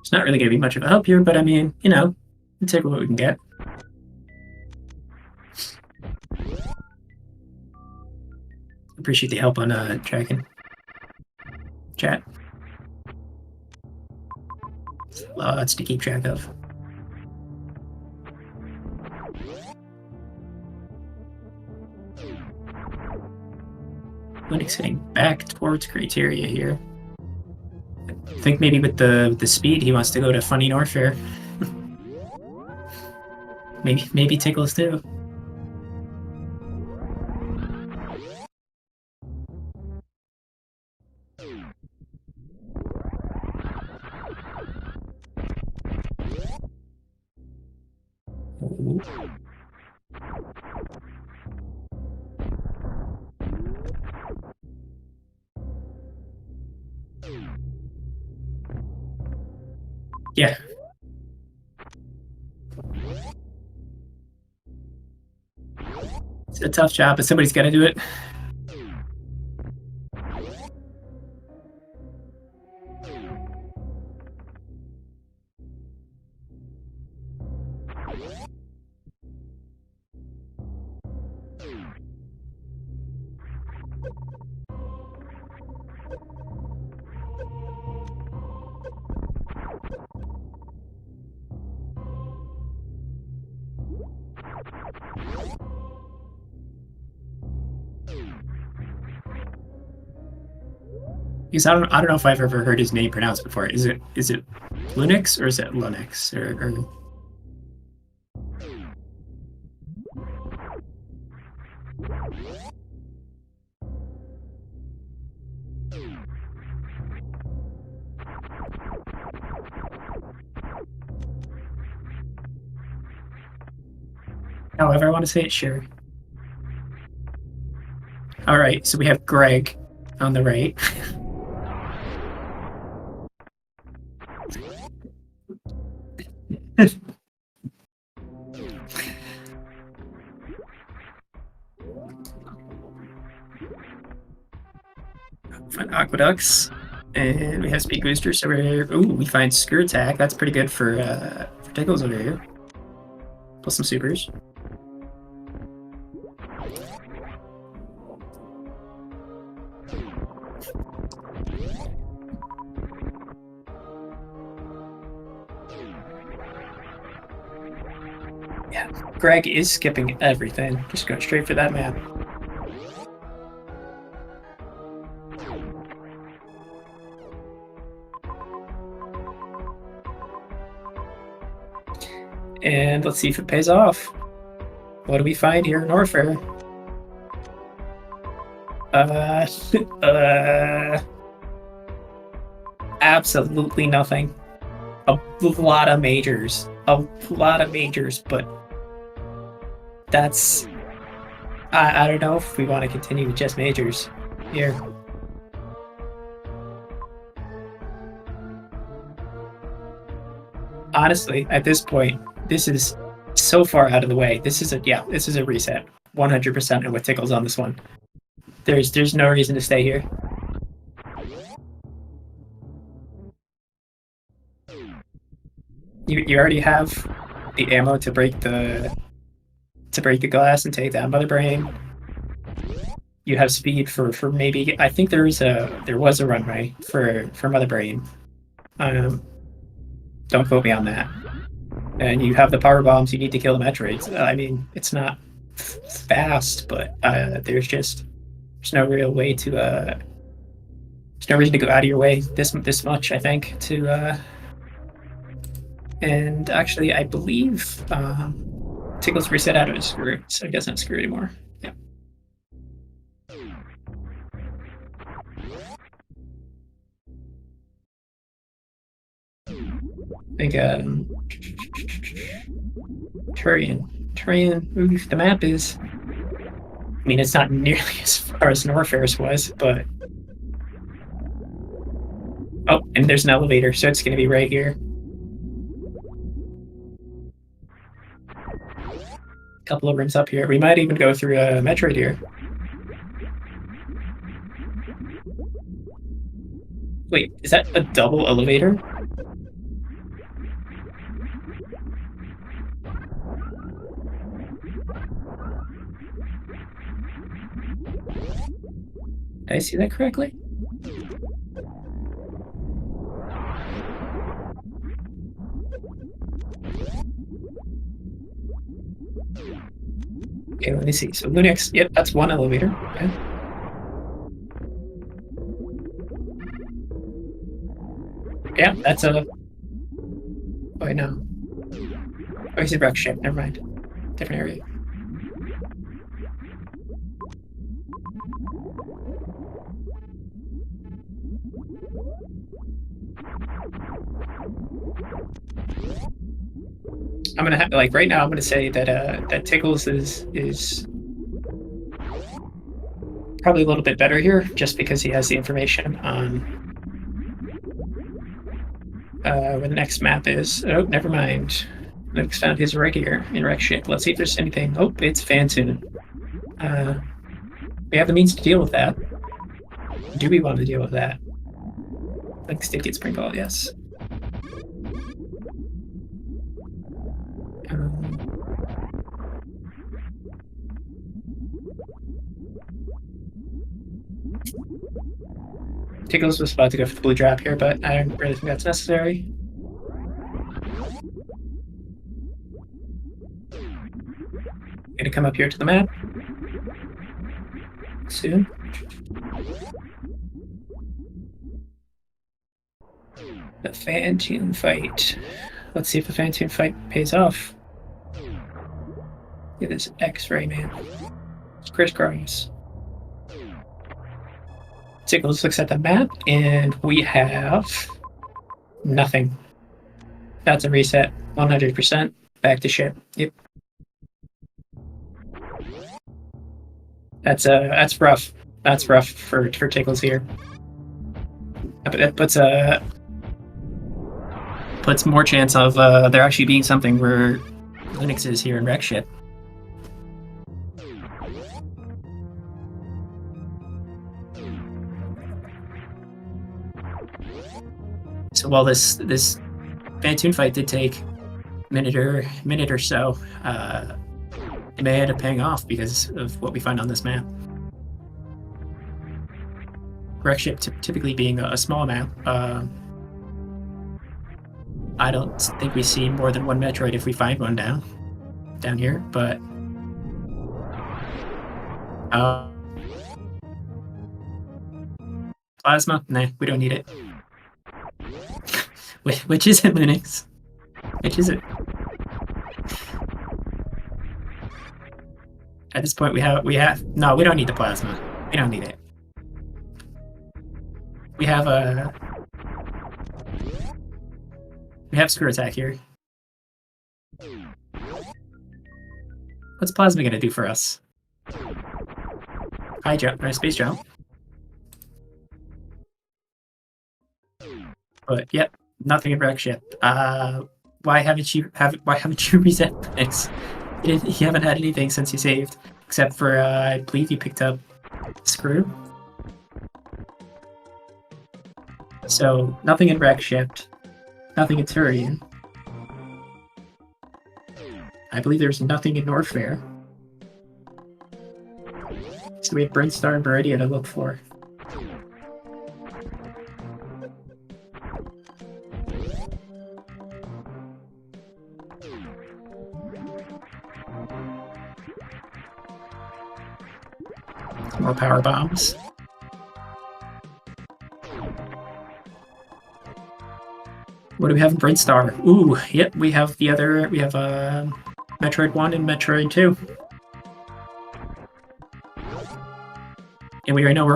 S1: It's not really going to be much of a help here, but I mean, you know, we'll take what we can get. Appreciate the help on tracking. Chat. Lots to keep track of. Lunix heading back towards criteria here. I think maybe with the speed he wants to go to funny warfare. maybe tickles too. Ooh. Yeah. It's a tough job, but somebody's got to do it. Because I don't know if I've ever heard his name pronounced before. Is it Lunix or is it Lunix or... However I want to say it, sure. All right, so we have Greg on the right. Find aqueducts, and we have speed boosters. So we're we find screw attack. That's pretty good for tickles over here. Plus some supers. Greg is skipping everything. Just going straight for that map. And let's see if it pays off. What do we find here in Warfare? Absolutely nothing. A lot of majors. A lot of majors, but that's... I don't know if we want to continue with just majors here. Honestly, at this point, this is so far out of the way. This is a reset. 100% with Tickles on this one. There's no reason to stay here. You already have the ammo to break the glass and take down Mother Brain. You have speed for maybe, I think there was a runway for Mother Brain. Don't quote me on that. And you have the power bombs you need to kill the Metroids. I mean, it's not fast, but there's no real way to there's no reason to go out of your way this much, I think, to and actually I believe Tickles reset out of his screw, so he doesn't have screw anymore. Yeah. I think Turian, oof, the map is, I mean, it's not nearly as far as Norfair's was, but oh, and there's an elevator, so it's going to be right here. A couple of rooms up here. We might even go through a Metroid here. Wait, is that a double elevator? Did I see that correctly? Okay, let me see. So Lunix, yep, that's one elevator. Okay. Yeah, that's a... Oh, wait, no. Oh, he's a wreck ship. Never mind. Different area. I'm gonna have, like, right now I'm gonna say that that Tickles is probably a little bit better here, just because he has the information on where the next map is. Oh, never mind. Luke's found his wreck here in wreck ship. Let's see if there's anything. Oh, it's Fantoon. We have the means to deal with that. Do we want to deal with that? Links did get sprinkled, yes. Tickles was about to go for the blue drop here, but I don't really think that's necessary. Gonna come up here to the map soon. The Fantoon fight. Let's see if the Fantoon fight pays off. Look at this X-ray, man. It's crisscross. Tickles looks at the map, and we have nothing. That's a reset. 100%. Back to ship. Yep. That's rough. That's rough for Tickles here. But that puts more chance of there actually being something where Lunix is here in wreck ship. So while this Fantoon fight did take a minute or so, it may end up paying off because of what we find on this map. Wreck ship typically being a small map, I don't think we see more than one Metroid if we find one now. down here, but plasma? Nah, we don't need it. Which is it, Lunix? Which is it? At this point, we have. No, we don't need the plasma. We don't need it. We have a. We have screw attack here. What's plasma gonna do for us? High jump, or space jump. But yep, nothing in wreck ship. Why haven't you reset this? You haven't had anything since you saved, except for I believe you picked up screw. So nothing in wreck shipped, nothing in Turian. I believe there's nothing in Norfair. So we have Brinstar and Viridia to look for. Some more power bombs. What do we have in Brinstar? Ooh, yep, we have the other. We have Metroid 1 and Metroid 2. And we know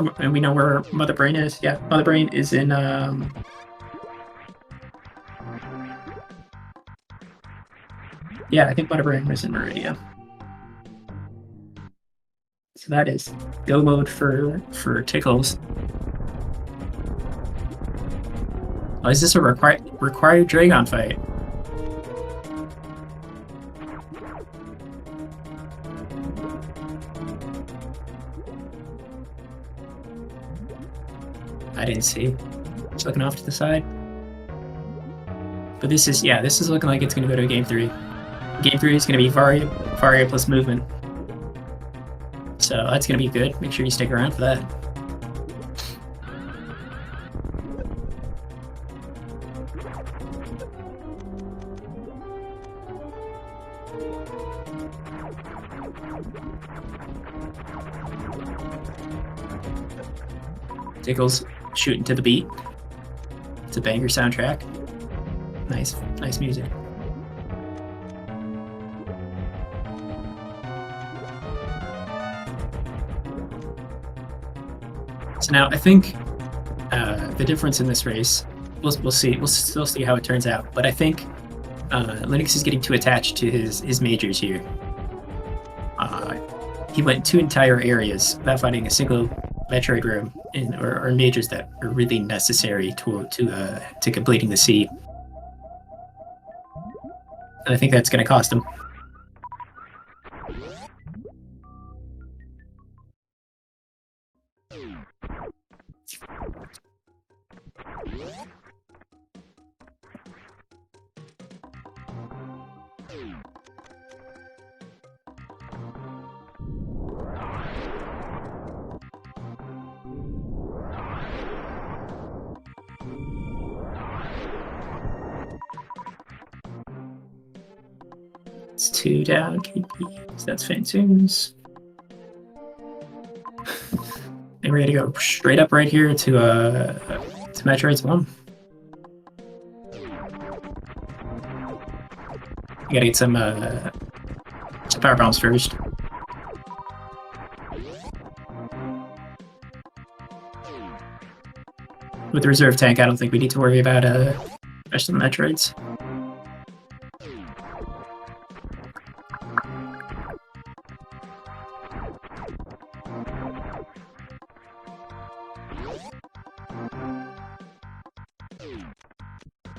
S1: where Mother Brain is. Yeah, Mother Brain is in yeah, I think Mother Brain is in Meridia. So that is go mode for Tickles. Oh, is this a required Dragon fight? I didn't see. It's looking off to the side. But this is looking like it's going to go to Game 3. Game 3 is going to be Varia plus movement. So that's going to be good. Make sure you stick around for that. Tickles shooting to the beat. It's a banger soundtrack. Nice music. So now I think the difference in this race, we'll see. We'll still see how it turns out. But I think Lunix is getting too attached to his majors here. He went 2 entire areas without finding a single Metroid room or majors that are really necessary to completing the sea. And I think that's going to cost him. It's 2 down, KPs. That's Fantoons. And we're gonna go straight up right here to Metroid's 1. We gotta get some power bombs first. With the reserve tank, I don't think we need to worry about rest of the Metroids.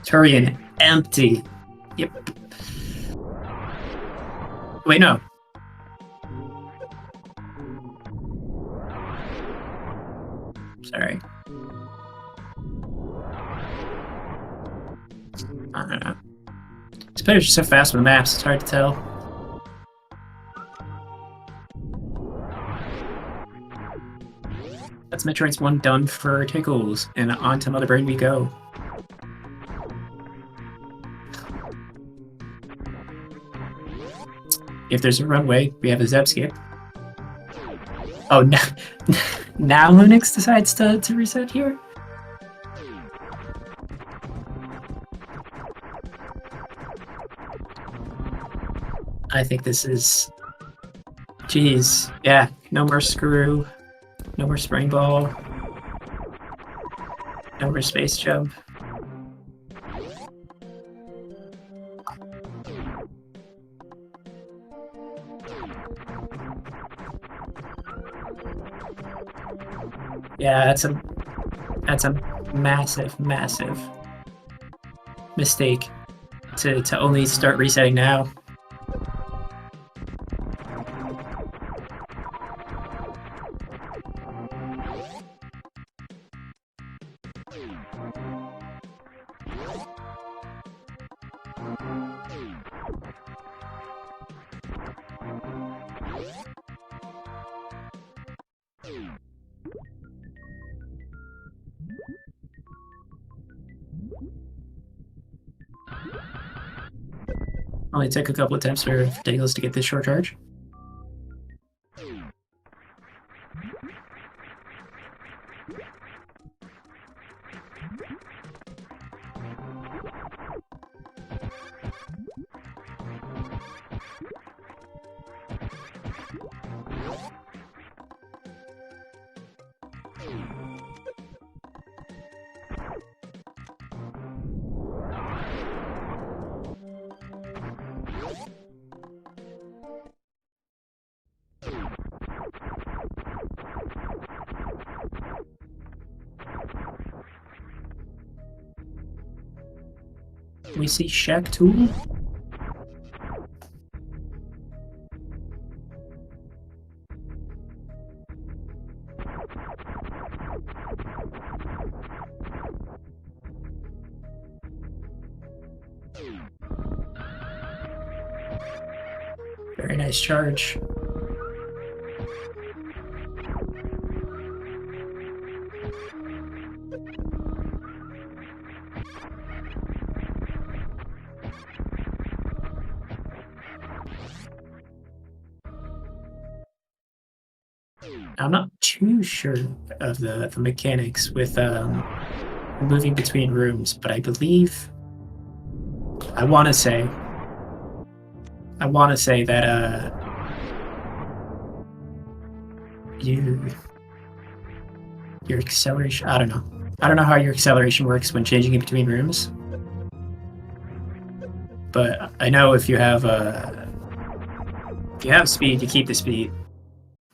S1: Turian empty. Yep. Wait, no. Sorry. I don't know. Spiders are so fast with the maps, it's hard to tell. That's Metroid's 1 done for Tickles, and on to Mother Brain we go. if there's a runway, we have a Zeb skip. Oh, no. Now Lunix decides to reset here? I think this is... Jeez. Yeah, no more screw. No more spring ball. No more space jump. Yeah, that's a massive, massive mistake to only start resetting now. Only took a couple attempts for Dagos to get this short charge. We see Shack Tool. Very nice charge. I'm not too sure of the mechanics with moving between rooms, but I believe I want to say that your acceleration, I don't know how your acceleration works when changing in between rooms, but I know if you have speed, you keep the speed,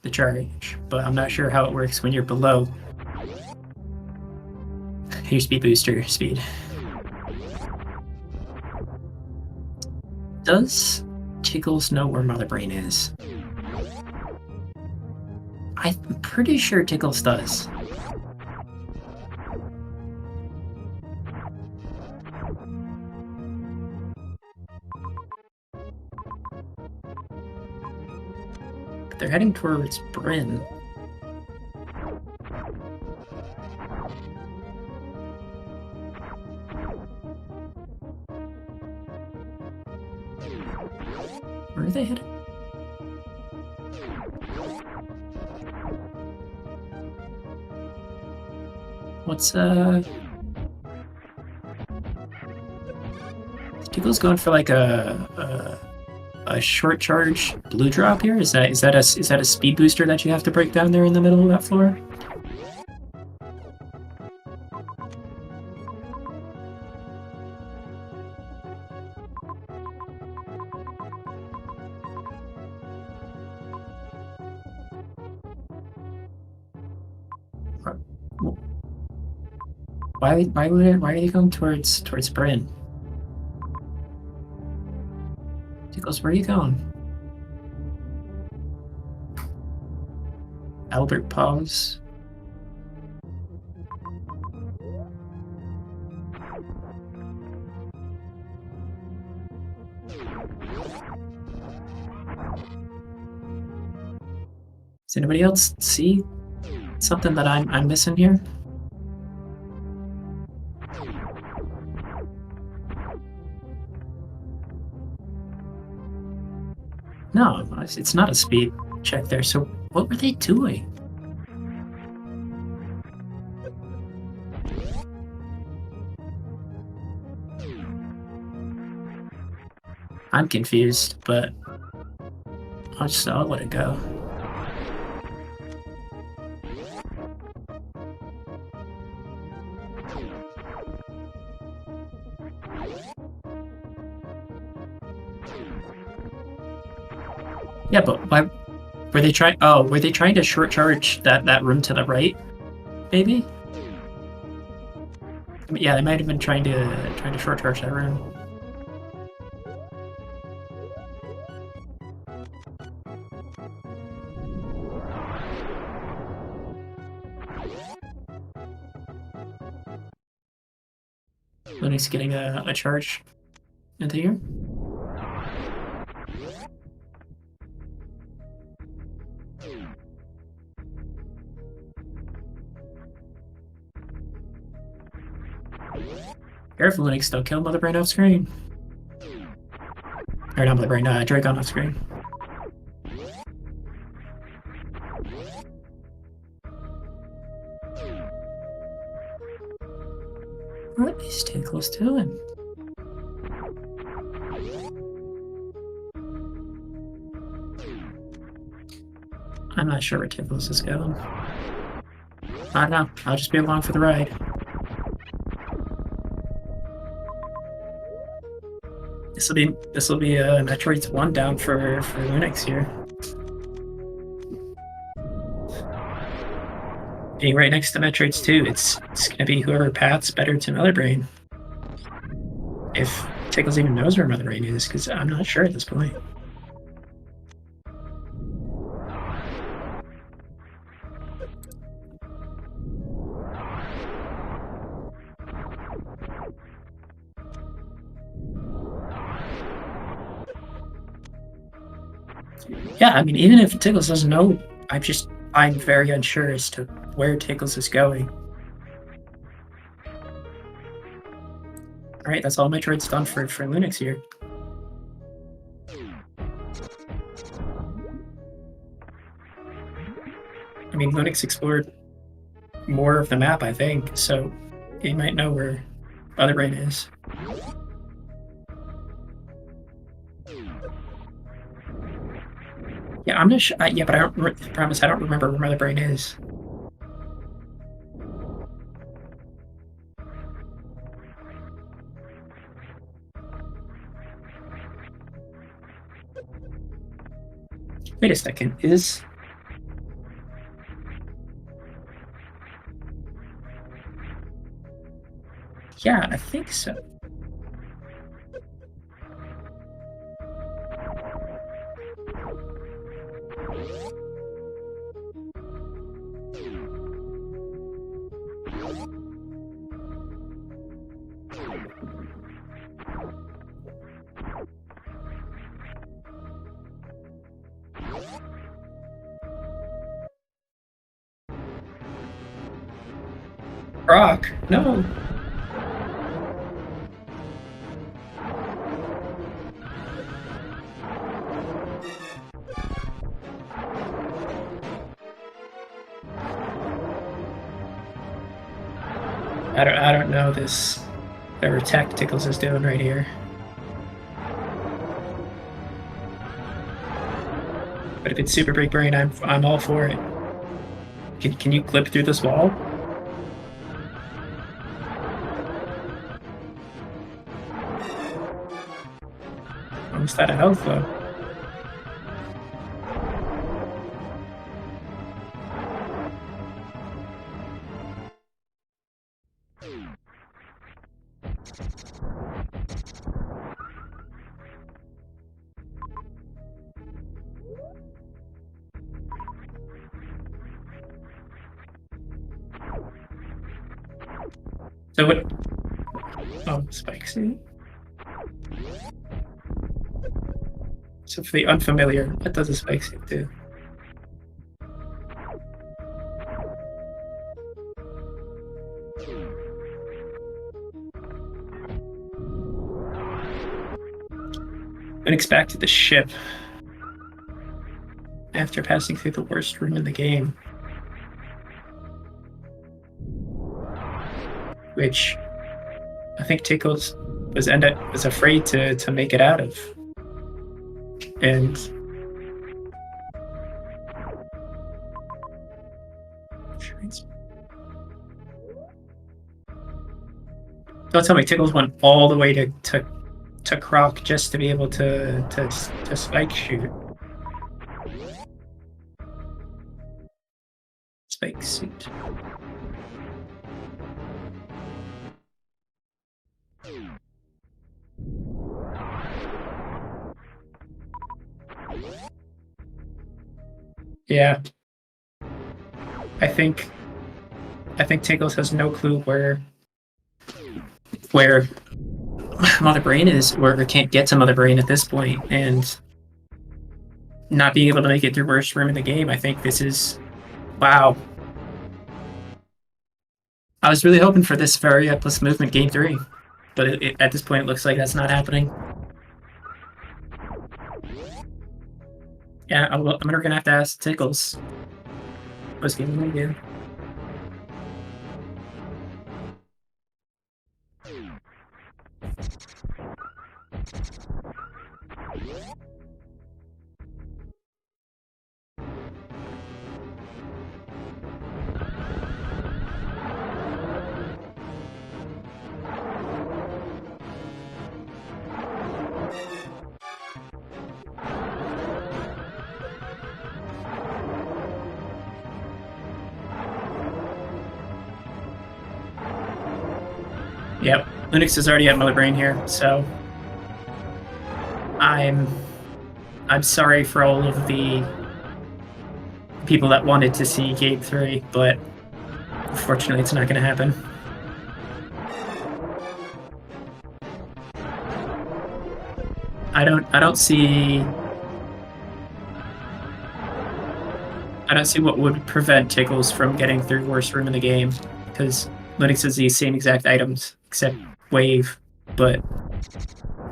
S1: the charge, but I'm not sure how it works when you're below your speed booster speed. Does Tickles know where Mother Brain is? I'm pretty sure Tickles does. But they're heading towards Bryn. Where are they headed? What's Tickle's going for like a short charge blue drop here? Is that a speed booster that you have to break down there in the middle of that floor? Why are they going towards Bryn? Tickles, where are you going? Albert pause. Does anybody else see something that I'm missing here? No, It's not a speed check there, so what were they doing? I'm confused, but I'll let it go. Yeah, but why were they trying? Oh, were they trying to short charge that room to the right? Maybe. I mean, yeah, they might have been trying to short charge that room. Lunix getting a charge into here. Careful, Lunix, don't kill Mother Brain off screen. Or not Mother Brain, Dragon off screen. What is Tickles doing? I'm not sure where Tickles is going. I don't know. I'll just be along for the ride. This will be Metroid's 1 down for Lunix here. Being right next to Metroid's 2, it's gonna be whoever paths better to Mother Brain. If Tickles even knows where Mother Brain is, because I'm not sure at this point. Yeah, I mean, even if Tickles doesn't know, I'm very unsure as to where Tickles is going. Alright, that's all Metroid's done for Lunix here. I mean, Lunix explored more of the map, I think, so he might know where Mother Brain is. Yeah, I'm not sure. Yeah, but I promise I don't remember where Mother Brain is. Wait a second, is... Yeah, I think so. Rock, no. I don't know this. Whatever tech Tickles is doing right here. But if it's Super Big Brain, I'm all for it. Can you clip through this wall? Almost out of health though. So what? Oh, spike suit. So for the unfamiliar, what does a spike suit do? Unexpected the ship. after passing through the worst room in the game. Which I think Tickles was afraid to make it out of. And don't tell me Tickles went all the way to Croc just to be able to spike shoot. Spike suit. Yeah. I think Tickles has no clue where Mother Brain is, or can't get to Mother Brain at this point, and not being able to make it through worst room in the game. I think this is wow. I was really hoping for this Varia plus movement game 3, but at this point it looks like that's not happening. Yeah, I'm gonna have to ask Tickles. What's game again? Yep, Lunix is already at Mother Brain here, so I'm sorry for all of the people that wanted to see Game 3, but unfortunately it's not going to happen. I don't see what would prevent Tickles from getting through worst room in the game, because Lunix has these same exact items except wave, but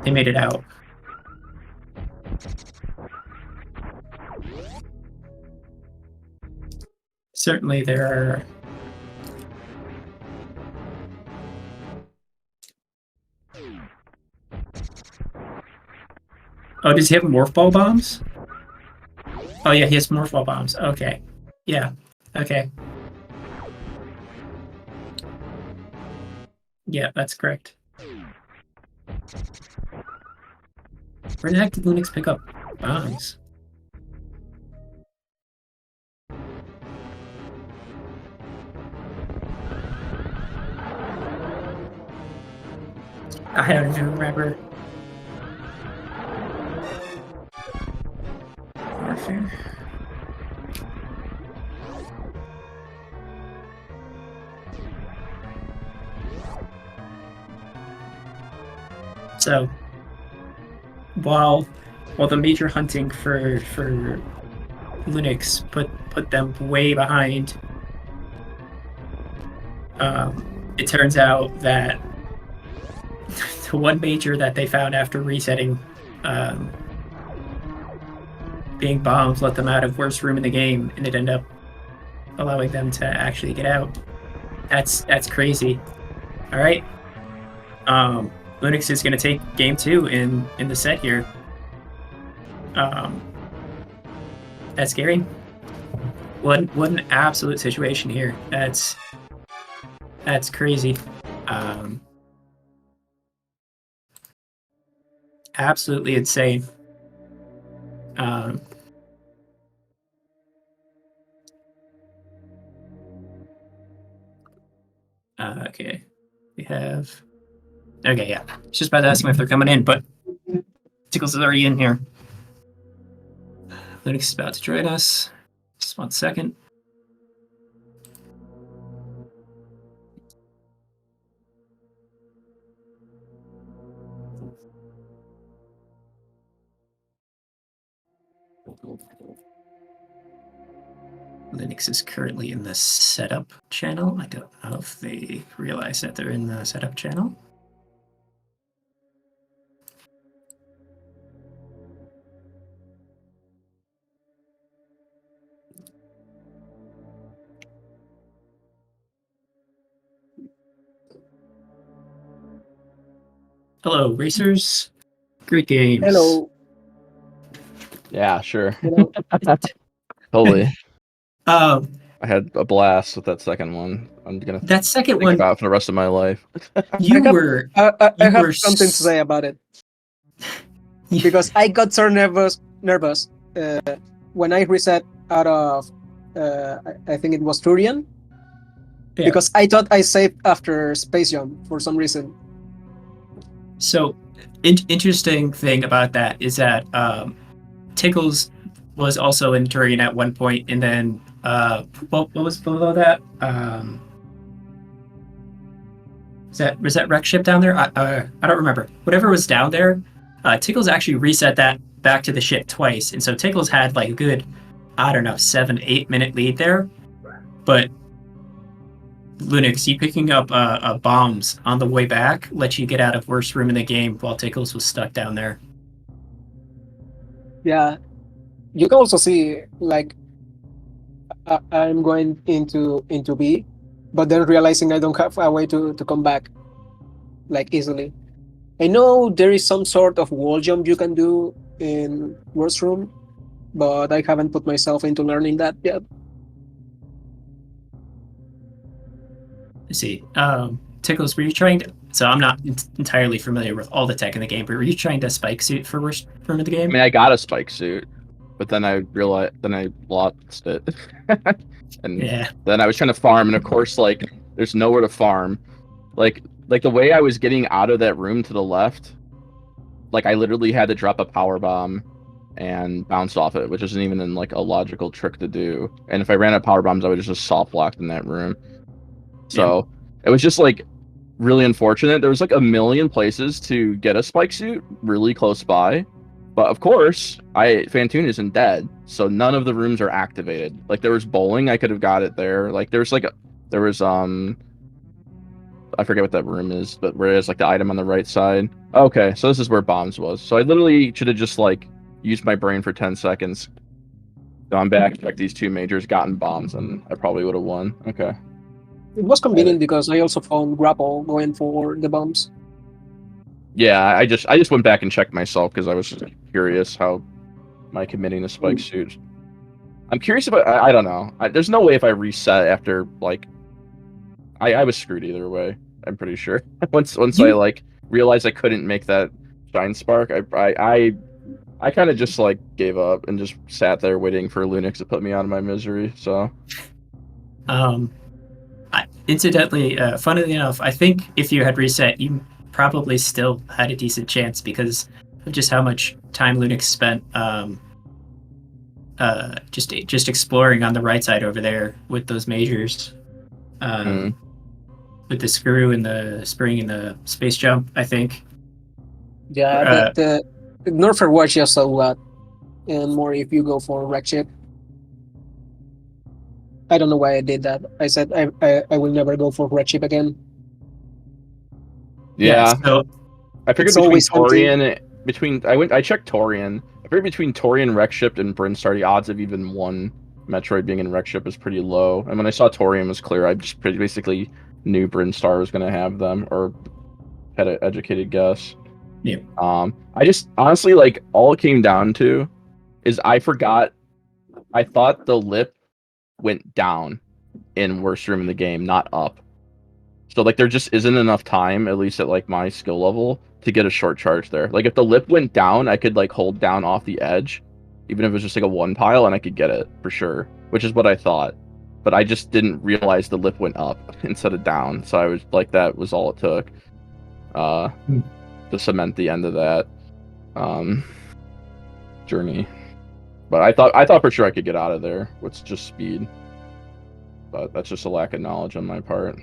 S1: they made it out. Certainly there are Oh, does he have morph ball bombs? Oh yeah, he has morph ball bombs. Okay. Yeah. Okay. Yeah, that's correct. Where the heck did Lunix pick up bombs? I don't even remember. Warfare. So while the major hunting for Lunix put them way behind, it turns out that the one major that they found after resetting being bombed let them out of worst room in the game, and it ended up allowing them to actually get out. That's crazy. All right. Lunix is going to take game 2 in the set here. That's scary. What an absolute situation here. That's crazy. Absolutely insane. Okay. We have... Okay, yeah. Just about to ask them if they're coming in, but Tickles is already in here. Lunix is about to join us. Just 1 second. Lunix is currently in the setup channel. I don't know if they realize that they're in the setup channel. Hello, racers. Great games.
S2: Hello.
S3: Yeah, sure.
S2: You know,
S3: Totally.
S1: Um,
S3: I had a blast with that second one. I'm gonna
S1: that second
S3: think
S1: one,
S3: about it for the rest of my life.
S1: you
S2: have-
S1: were
S2: I
S1: you
S2: have
S1: were
S2: something to say about it
S1: you-
S2: because I got so nervous when I reset out of I think it was Turian
S1: Yeah.
S2: because I thought I saved after Space Jump for some reason.
S1: So, interesting thing about that is that Tickles was also in Turian at one point, and then what was below that? Was that wreck ship down there? I don't remember. Whatever was down there, Tickles actually reset that back to the ship twice, and so Tickles had like a good, I don't know, 7-8 minute lead there. But Lunix, you picking up bombs on the way back let you get out of worst room in the game while Tickles was stuck down there.
S2: Yeah, you can also see like I'm going into B, but then realizing I don't have a way to come back like easily. I know there is some sort of wall jump you can do in worst room, but I haven't put myself into learning that yet.
S1: Let's see. Tickles, were you trying to? So I'm not entirely familiar with all the tech in the game, but were you trying to spike suit for worst room of the
S3: I
S1: game?
S3: mean, I got a spike suit, but then I realized, then I lost it, and
S1: Yeah.
S3: then I was trying to farm, and of course, like, there's nowhere to farm. Like the way I was getting out of that room to the left, like I literally had to drop a power bomb and bounce off it, which isn't even like a logical trick to do. And if I ran out of power bombs, I would just soft locked in that room. So it was just like really unfortunate. There was like a million places to get a spike suit really close by. But of course, Fantoon isn't dead, so none of the rooms are activated. Like there was bowling, I could have got it there. Like there was I forget what that room is, but where it is like the item on the right side. Okay, so this is where bombs was. So I literally should have just like used my brain for 10 seconds, gone back, checked these two majors, gotten bombs, and I probably would have won. Okay.
S2: It was convenient because I also found Grapple going for the bombs.
S3: Yeah, I just went back and checked myself because I was curious how my committing to spike suit. I'm curious about. I don't know. There's no way if I reset after like, I was screwed either way. I'm pretty sure. once I like realized I couldn't make that shine spark, I kind of just like gave up and just sat there waiting for Lunix to put me out of my misery. So.
S1: Incidentally, funnily enough, I think if you had reset, you probably still had a decent chance because of just how much time Lunix spent just exploring on the right side over there with those majors, with the screw and the spring and the space jump. I think.
S2: Yeah, the Northern Watch just a lot, and more if you go for wreck ship. I don't know why I did that. I said I will never go for wreck ship again.
S3: Yeah.
S1: So
S3: I figured I checked Torian. I figured between Torian, Wreck Ship, and Brinstar, the odds of even one Metroid being in Wreck Ship is pretty low. And when I saw Torian was clear, I just basically knew Brinstar was going to have them, or had an educated guess.
S1: Yeah.
S3: I just honestly like all it came down to is I thought the lip went down in worst room in the game, not up. So like there just isn't enough time, at least at like my skill level, to get a short charge there. Like if the lip went down, I could like hold down off the edge, even if it was just like a one pile, and I could get it for sure, which is what I thought. But I just didn't realize the lip went up instead of down. So I was like, that was all it took to cement the end of that journey. But I thought for sure I could get out of there with just speed. But that's just a lack of knowledge on my part.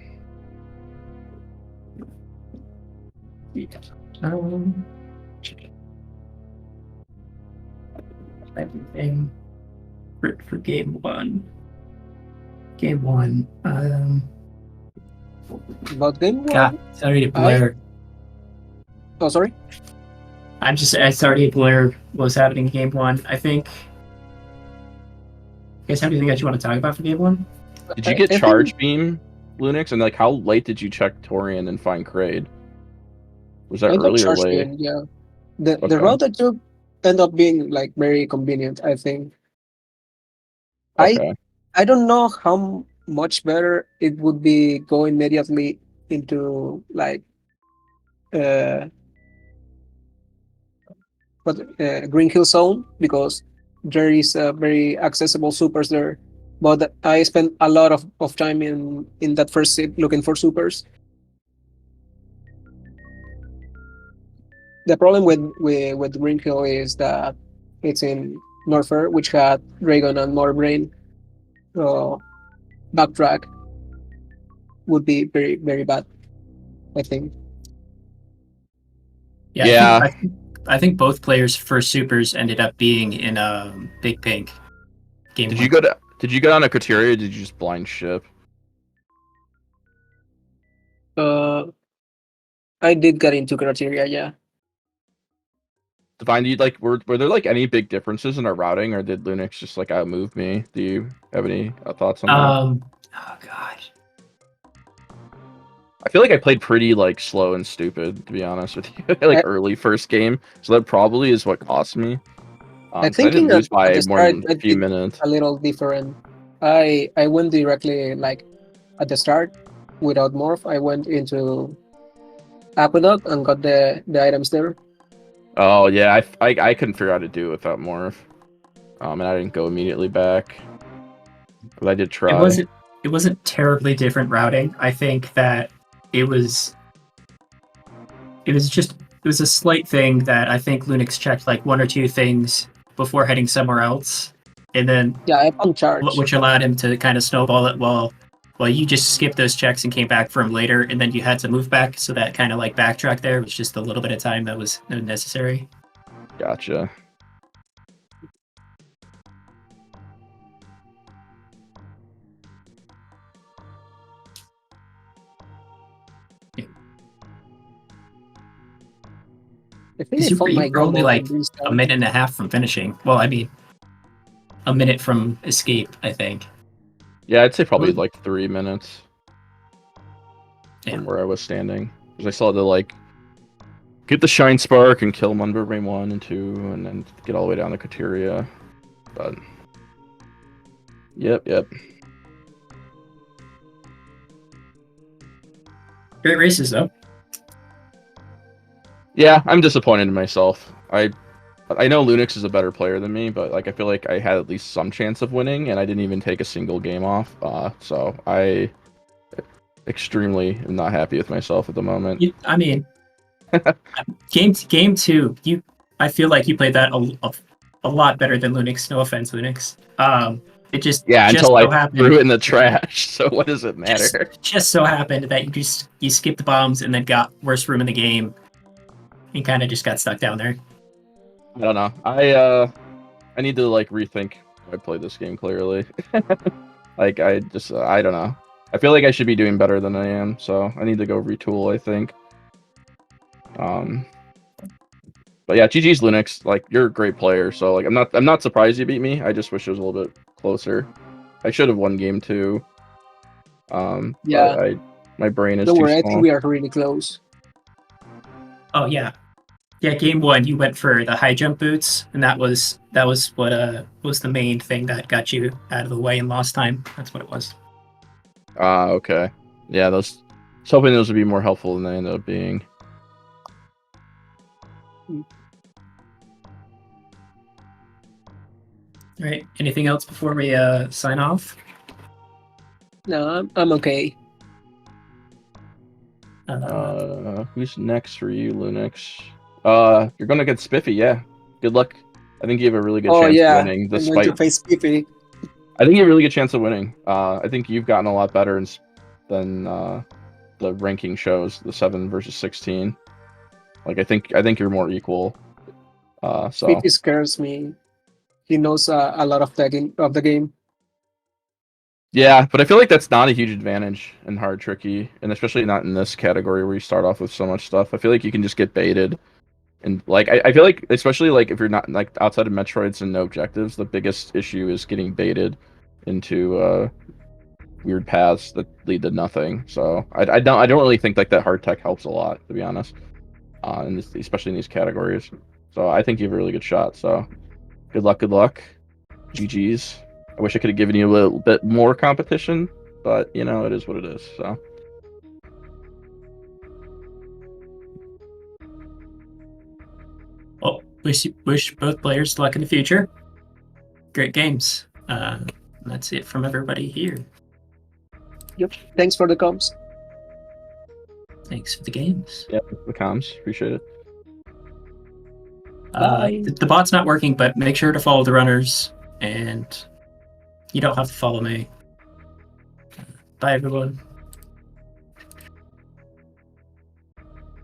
S1: Everything for game one. Game one.
S2: About game one?
S1: God, sorry to blur.
S2: Oh, sorry.
S1: I started to blur what was happening in game one. I think. You guys have anything that you want to talk about for game one?
S3: Did you get charge beam, Lunix? And like, how late did you check Torian and find Kraid? Was that
S2: I got
S3: early or
S2: charged
S3: late?
S2: in, yeah. The
S3: Okay.
S2: route I took ended up being like very convenient, I think.
S3: Okay.
S2: I don't know how much better it would be go immediately into like uh Green Hill Zone because there is very accessible supers there. But I spent a lot of time in that first seat looking for supers. The problem with Green Hill is that it's in Norfair, which had Dragon and Morbrain. So backtrack would be very very bad, I think.
S1: Yeah,
S3: Yeah.
S1: I think both players' first supers ended up being in Big Pink game
S3: Did
S1: one.
S3: you go on a Kateria or did you just blind ship?
S2: Uh, I did get into criteria, yeah.
S3: Divine, do you like were there like any big differences in our routing, or did Lunix just like outmove me? Do you have any thoughts on that?
S1: Oh god.
S3: I feel like I played pretty like slow and stupid, to be honest with you, like
S2: I,
S3: early first game. So that probably is what cost me.
S2: I
S3: 'Cause I didn't
S2: thinking
S3: lose
S2: at
S3: by
S2: the
S3: more
S2: start
S3: than
S2: I
S3: a few
S2: did
S3: minutes.
S2: a little different. I went directly like at the start without morph. I went into Aqueduct and got the items there.
S3: Oh yeah, I couldn't figure out how to do it without morph. And I didn't go immediately back, but I did
S1: It
S3: try.
S1: wasn't terribly different routing. I think that it was it was a slight thing that I think Lunix checked like one or two things before heading somewhere else, and then
S2: Yeah, I found charge.
S1: which allowed him to kind of snowball it while you just skipped those checks and came back for him later, and then you had to move back. So that kind of like backtrack there was just a little bit of time that was necessary.
S3: Gotcha.
S2: I think I found
S1: You
S2: my
S1: were only
S2: goal
S1: like
S2: on this
S1: a
S2: time.
S1: minute and a half from finishing. Well, I mean, a minute from escape, I think.
S3: Yeah, I'd say probably like 3 minutes
S1: Yeah.
S3: from where I was standing, because I still had to like get the Shine Spark and kill Munberbrain 1 and 2, and then get all the way down to Kateria. But yep.
S1: Great races though.
S3: Yeah, I'm disappointed in myself. I know Lunix is a better player than me, but like I feel like I had at least some chance of winning, and I didn't even take a single game off. So I extremely am not happy with myself at the moment.
S1: I mean, game two, I feel like you played that a lot better than Lunix. No offense, Lunix. It
S3: Yeah,
S1: just
S3: until I
S1: so happened
S3: threw it in the trash. So what does it matter?
S1: just so happened that you skipped the bombs and then got worst room in the game and kind of just got stuck down there.
S3: I don't know. I need to like rethink how I play this game clearly. Like I just I don't know. I feel like I should be doing better than I am, so I need to go retool, I think. But yeah, GG's Lunix. Like you're a great player, so like I'm not surprised you beat me. I just wish it was a little bit closer. I should have won game 2.
S2: Yeah,
S3: But my brain is
S2: don't
S3: too
S2: worry. I think
S3: small.
S2: we are really close.
S1: Oh yeah, game one you went for the high jump boots, and that was what was the main thing that got you out of the way and lost time. That's what it was.
S3: Okay. Yeah, I was hoping those would be more helpful than they ended up being.
S1: All right. Anything else before we sign off?
S2: No, I'm okay.
S3: Who's next for you, Lunix? You're gonna get Spiffy, yeah. Good luck. I think you have a really good
S2: Oh
S3: chance of
S2: yeah,
S3: winning,
S2: I'm going to
S3: despite.
S2: face Pippy.
S3: I think you have a really good chance of winning. I think you've gotten a lot better than the ranking shows, the 7 versus 16. Like I think you're more equal. So
S2: Pippy scares me. He knows a lot of the game.
S3: yeah, but I feel like that's not a huge advantage in hard tricky, and especially not in this category where you start off with so much stuff. I feel like you can just get baited. And like I feel like especially like if you're not like outside of Metroids and no objectives, the biggest issue is getting baited into weird paths that lead to nothing. So I don't really think like that hard tech helps a lot, to be honest. especially in these categories. So I think you have a really good shot. So good luck, GG's. I wish I could have given you a little bit more competition, but you know, it is what it is. So
S1: Well, wish both players luck in the future. Great games. That's it from everybody here.
S2: Yep. Thanks for the comms.
S1: Thanks for the games.
S3: yeah, the comms, appreciate it.
S2: Bye.
S1: The bot's not working, but make sure to follow the runners, and you don't have to follow me. Bye, everyone.